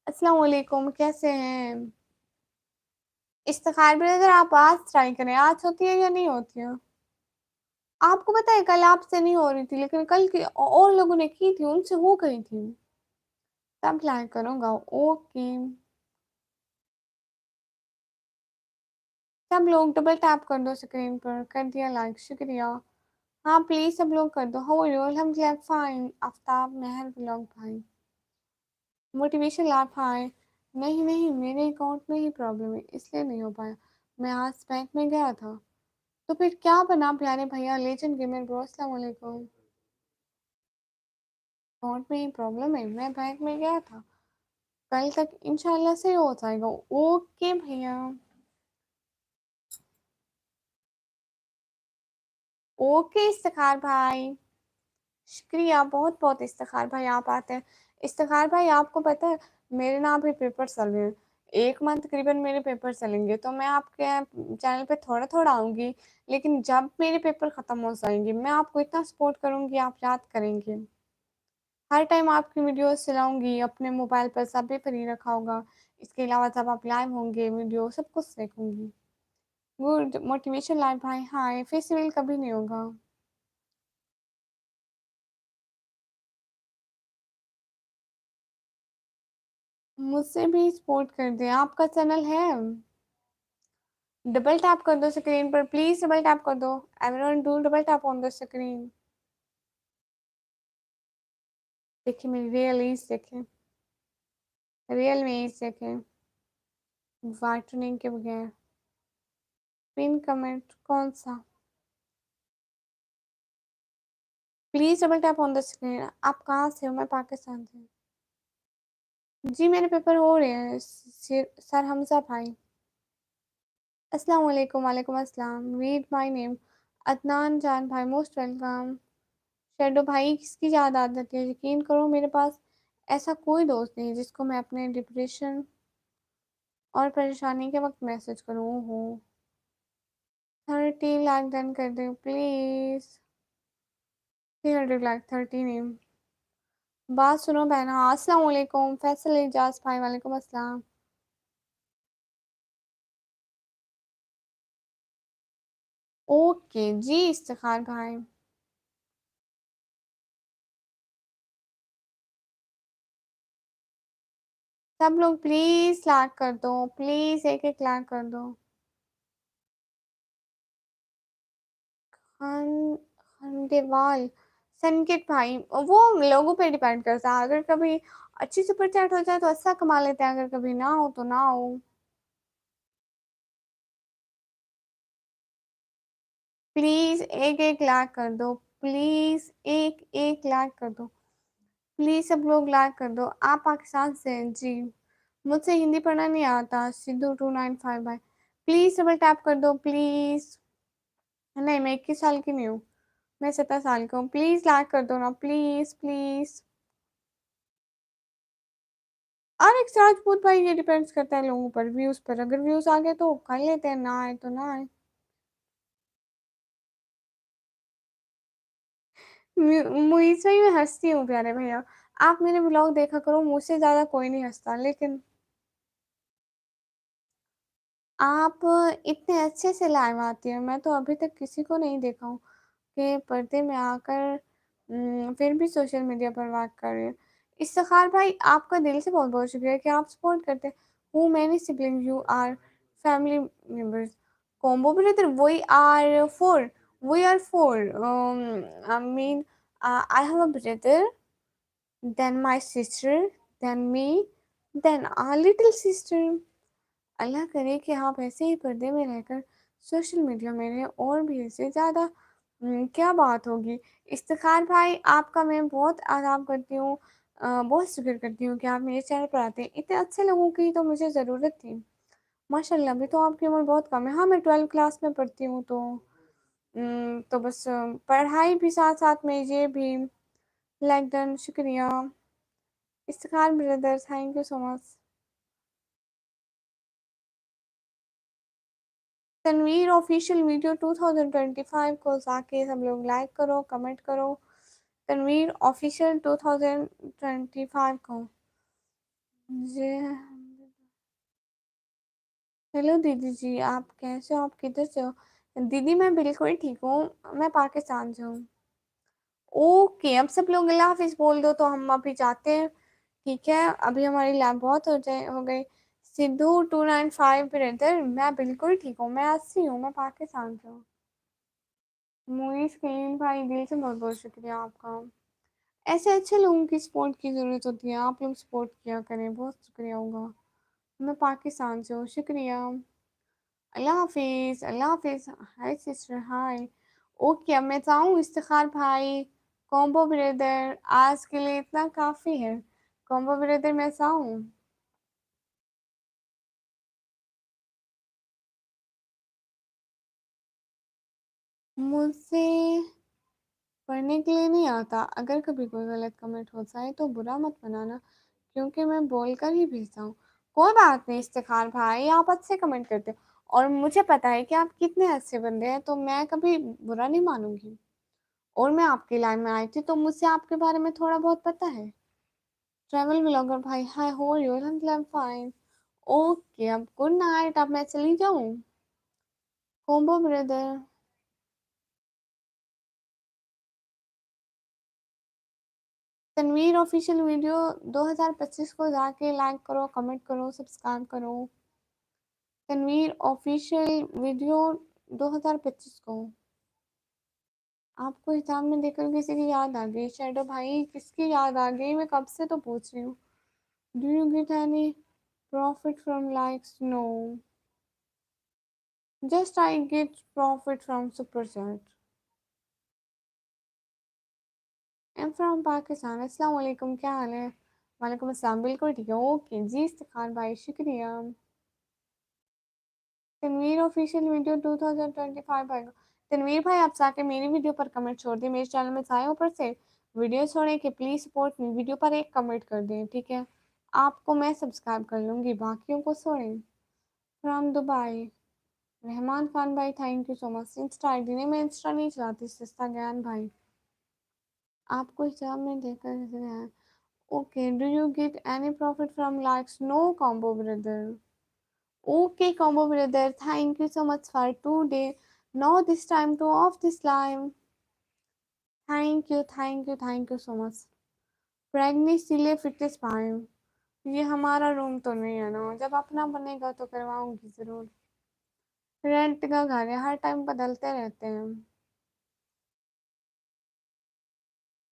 [SPEAKER 1] अस्सलाम वालेकुम, कैसे हैं? इफ्तिखार ब्रदर आप आज ट्राई करें, आज होती है या नहीं होती है? आपको पता है कल आपसे नहीं हो रही थी, लेकिन कल के और लोगों ने की थी, उनसे हो गई थी। तब लाइक करूंगा। ओके। सब लोग डबल टैप कर दो स्क्रीन पर, कर दिया लाइक, शुक्रिया। हाँ प्लीज सब लोग कर दो। How are you? अल्हम्दुलिल्लाह फाइन। आफ्ताब मेहर व्लॉग भाई। Motivation lab, hi. नहीं नहीं, मेरे अकाउंट में ही प्रॉब्लम है, इसलिए नहीं हो पाया। मैं आज बैंक में गया था। तो फिर क्या बना प्यारे भैया लेजेंड गेमर ब्रो, अस्सलाम वालेकुम। अकाउंट में ही प्रॉब्लम है, मैं बैंक में गया था। कल तक इंशाल्लाह से हो जाएगा। ओके भैया। ओके इफ्तिखार भाई, शुक्रिया बहुत बहुत। इफ्तिखार भाई आप आते हैं। इफ्तिखार भाई आपको पता है मेरे ना अभी पेपर चल रहे हैं। 1 मंथ तकरीबन मेरे पेपर चलेंगे, तो मैं आपके चैनल पे थोड़ा थोड़ा आऊंगी। लेकिन जब मेरे पेपर खत्म हो जाएंगे, मैं आपको इतना सपोर्ट करूंगी, आप याद करेंगे। हर टाइम आपकी वीडियोस चलाऊंगी, अपने मोबाइल पर सब भी फ्री रखा होगा। इसके अलावा जब आप लाइव होंगे वीडियो सब कुछ देखूंगी। गुड मोटिवेशन लाइव भाई, हाय। फेस्टिवल कभी नहीं होगा। मुझसे भी सपोर्ट कर दे, आपका चैनल है। डबल टैप कर दो स्क्रीन पर, प्लीज डबल टैप कर दो। Everyone do double tap on the screen. देखिए मेरी रियल एज देखें, रियल में एज देखें, वाइटनिंग के बगैर। पिन कमेंट कौन सा? Please double tap on the screen. आप कहाँ से हो? मैं पाकिस्तान से। जी मेरे पेपर हो रहे हैं सर हमजा भाई। अस्सलाम वालेकुम, वालेकुम अस्सलाम। Read my name. अदनान जान भाई मोस्ट वेलकम। शेडो भाई किसकी याद आ जाती है? यकीन करो मेरे पास ऐसा कोई दोस्त नहीं जिसको मैं अपने डिप्रेशन और परेशानी के वक्त मैसेज करूँ हो। 30 लाख डन कर दो प्लीज। 300 लाख, 30 नहीं। बात सुनो बहना। अस्सलाम वालेकुम फैसल एजाज भाई, वालेकुम अस्सलाम। ओके जी इफ्तिखार भाई। सब लोग प्लीज लाइक कर दो, प्लीज एक एक लाइक कर दो। खान खंडेवाल, संकेत भाई, वो लोगों पे डिपेंड करता है। अगर कभी अच्छी सुपर चैट हो जाए तो अच्छा कमा लेते हैं, अगर कभी ना हो तो ना हो। प्लीज एक एक लाइक कर दो, प्लीज एक एक लाइक कर दो। प्लीज सब लोग लाइक कर दो। आप पाकिस्तान से हैं जी। मुझसे हिंदी पढ़ना नहीं आता। सिद्धू 295 भाई, प्लीज डबल टैप कर दो प्लीज। नहीं मैं 21 साल की नहीं हूँ, मैं 17 साल का हूँ। प्लीज लाइक कर दो ना, प्लीज प्लीज। और एक राजपूत भाई, ये डिपेंड्स करता है लोगों पर, व्यूज पर। अगर व्यूज आ गए तो कर लेते हैं, ना आए तो ना आए। मुझे से ही मैं हंसती हूँ प्यारे भैया। आप मेरे ब्लॉग देखा करो, मुझसे ज्यादा कोई नहीं हंसता, लेकिन आप इतने अच्छे से लाइव आती हैं। मैं तो अभी तक किसी को नहीं देखा हूँ कि पर्दे में आकर फिर भी सोशल मीडिया पर बात कर रहे हैं। इफ्तिखार भाई आपका दिल से बहुत बहुत शुक्रिया कि आप सपोर्ट करते हैं। Who many sibling you are? Family members. Combo brother, we are four. We are four. I mean I have a brother, then my sister, then me, then our little sister. अल्लाह करे कि आप ऐसे ही पर्दे में रहकर सोशल मीडिया में रहें और भी ऐसे ज़्यादा क्या बात होगी। इफ्तिखार भाई, आपका मैं बहुत आदाब करती हूँ, बहुत शुक्र करती हूँ कि आप मेरे चैनल पर आते हैं। इतने अच्छे लोगों की तो मुझे ज़रूरत थी। माशाल्लाह, अभी तो आपकी उम्र बहुत कम है। हाँ, मैं 12th क्लास में पढ़ती हूँ, तो बस पढ़ाई भी साथ-साथ में ये भी लाइक डन। शुक्रिया। Iftikhar brother, thank you so much. Tanveer official video 2025 को जाके सब लोग लाइक करो, कमेंट करो। तनवीर ऑफिशियल 2025 को। जी, हेलो दीदी जी, आप कैसे हो? आप किधर से हो? दीदी मैं बिल्कुल ठीक हूँ, मैं पाकिस्तान से हूँ। ओके, अब सब लोग अल्लाह हाफिज बोल दो तो हम अभी जाते हैं। ठीक है, अभी हमारी लैब बहुत हो गई। सिद्धू 295 ब्रदर, मैं बिल्कुल ठीक हूँ, मैं अस्सी हूँ, मैं पाकिस्तान से हूँ। मोइस कलीम भाई, दिल से बहुत बहुत शुक्रिया आपका। ऐसे अच्छे लोगों की सपोर्ट की ज़रूरत होती है, आप लोग सपोर्ट किया करें, बहुत शुक्रिया होगा। मैं पाकिस्तान से हूँ, शुक्रिया। अल्लाह हाफिज, अल्लाह हाफिज। हाय सिस्टर, हाय। ओके, अब मैं जाऊँ? इफ्तिखार भाई, कॉम्बो ब्रदर, आज के लिए इतना काफ़ी है। कॉम्बो ब्रदर, मैं जाऊँ? मुझसे पढ़ने के लिए नहीं आता। अगर कभी कोई गलत कमेंट हो जाए तो बुरा मत मनाना, क्योंकि मैं बोल कर ही भेजता हूँ। कोई बात नहीं इफ्तिखार भाई, आप अच्छे कमेंट करते हो और मुझे पता है कि आप कितने अच्छे बंदे हैं, तो मैं कभी बुरा नहीं मानूंगी। और मैं आपकी लाइन में आई थी तो मुझसे आपके बारे में थोड़ा बहुत पता है। ट्रैवल ब्लॉगर भाई, हाय, हो आर यू? अल्हम्दुलिल्लाह, फाइन। ओके, अब गुड नाइट, अब मैं चली जाऊँ? Combo brother. Tanveer official video 2025 को जाके लाइक करो, कमेंट करो, सब्सक्राइब करो। तनवीर ऑफिशियल वीडियो 2025 को। आपको हिसाब में देखकर किसी की याद आ गई? शैडो भाई, किसकी याद आ गई? मैं कब से तो पूछ रही हूँ। Do you get any profit from likes? No, just I get profit from super chat. I am from Pakistan. अस्सलाम वालेकुम, क्या हाल है? वालेकुम अस्सलाम, बिल्कुल ठीक है। ओके जी इफ्तिखार भाई, शुक्रिया। तनवीर ऑफिशियल वीडियो 2025 आएगा। तनवीर भाई, आप जाके मेरी वीडियो पर कमेंट छोड़ दें, मेरे चैनल में जाए ऊपर से वीडियो छोड़ें कि प्लीज़ सपोर्ट मी, वीडियो पर एक कमेंट कर दें, ठीक है? आपको मैं सब्सक्राइब कर लूँगी, बाकियों को छोड़ें। फ्रॉम दुबई, रहमान खान भाई, thank you so much. Insta ID नहीं, मैं इंस्टा नहीं चलाती, सस्ता ज्ञान भाई। आपको हिसाब में देखकर okay, do you get any profit from likes? No combo brother. Okay, combo brother, thank you so much for today. Now this time to off this line. Thank you so much. Pregnant Chile Fitness Prime. ये हमारा room तो नहीं है ना, जब अपना बनेगा तो करवाऊंगी जरूर। रेंट का घर है, हर टाइम बदलते रहते हैं।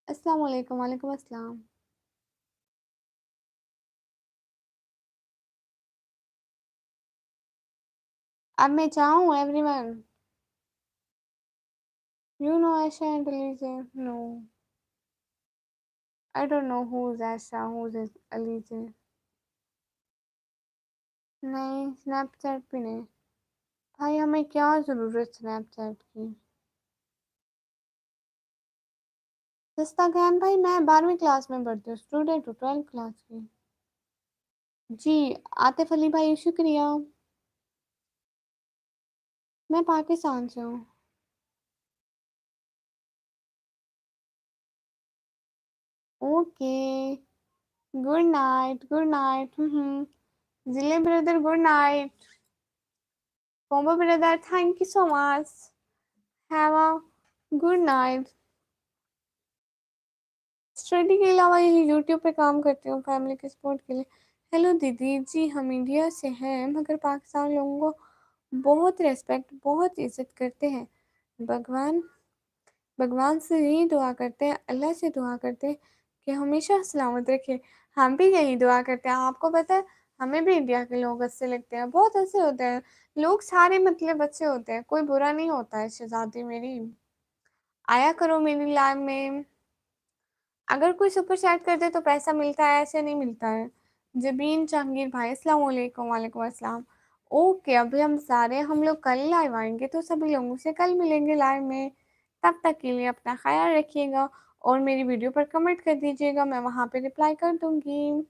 [SPEAKER 1] अस्सलाम वालेकुम, वालेकुम अस्सलाम। अब मैं चाहूँ everyone? You know Asha and Alize? No, I don't know who's Asha, who's Alize. नहीं, स्नैपचैट भी नहीं। भाई हमें क्या ज़रूरत स्नैपचैट की? सस्ता ज्ञान भाई, मैं 12वीं क्लास में पढ़ती हूँ, स्टूडेंट हूँ 12th क्लास की। जी, आतिफ अली भाई, शुक्रिया। मैं पाकिस्तान से हूँ। Okay, good night, good night. जिले brother, good night. Combo brother, thank you so much. Have a good night. Study के अलावा यही यूट्यूब पे काम करती हूँ फैमिली के सपोर्ट के लिए। हेलो दीदी जी, हम इंडिया से हैं मगर पाकिस्तान लोगों को बहुत रेस्पेक्ट, बहुत इज्जत करते हैं। भगवान भगवान से यही दुआ करते हैं, अल्लाह से दुआ करते हैं कि हमेशा सलामत रखे। हम भी यही दुआ करते हैं। आपको पता है, हमें भी इंडिया के लोग अच्छे लगते हैं, बहुत अच्छे होते हैं। लोग सारे मतलब अच्छे होते हैं, कोई बुरा नहीं होता है शहज़ादी मेरी। आया करो मेरी लाइफ में। अगर कोई सुपर चैट कर दे तो पैसा मिलता है, ऐसे नहीं मिलता है। जबीन जहांगीर भाई अस्सलाम वालेकुम। वालेकुम अस्सलाम। ओके, अभी हम लोग कल लाइव आएंगे तो सभी लोगों से कल मिलेंगे लाइव में। तब तक के लिए अपना ख्याल रखिएगा और मेरी वीडियो पर कमेंट कर दीजिएगा, मैं वहाँ पे रिप्लाई कर दूंगी।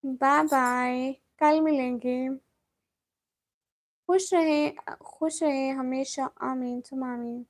[SPEAKER 1] बाय बाय, कल मिलेंगे। खुश रहें, खुश रहें हमेशा। आमीन सुमा आमीन।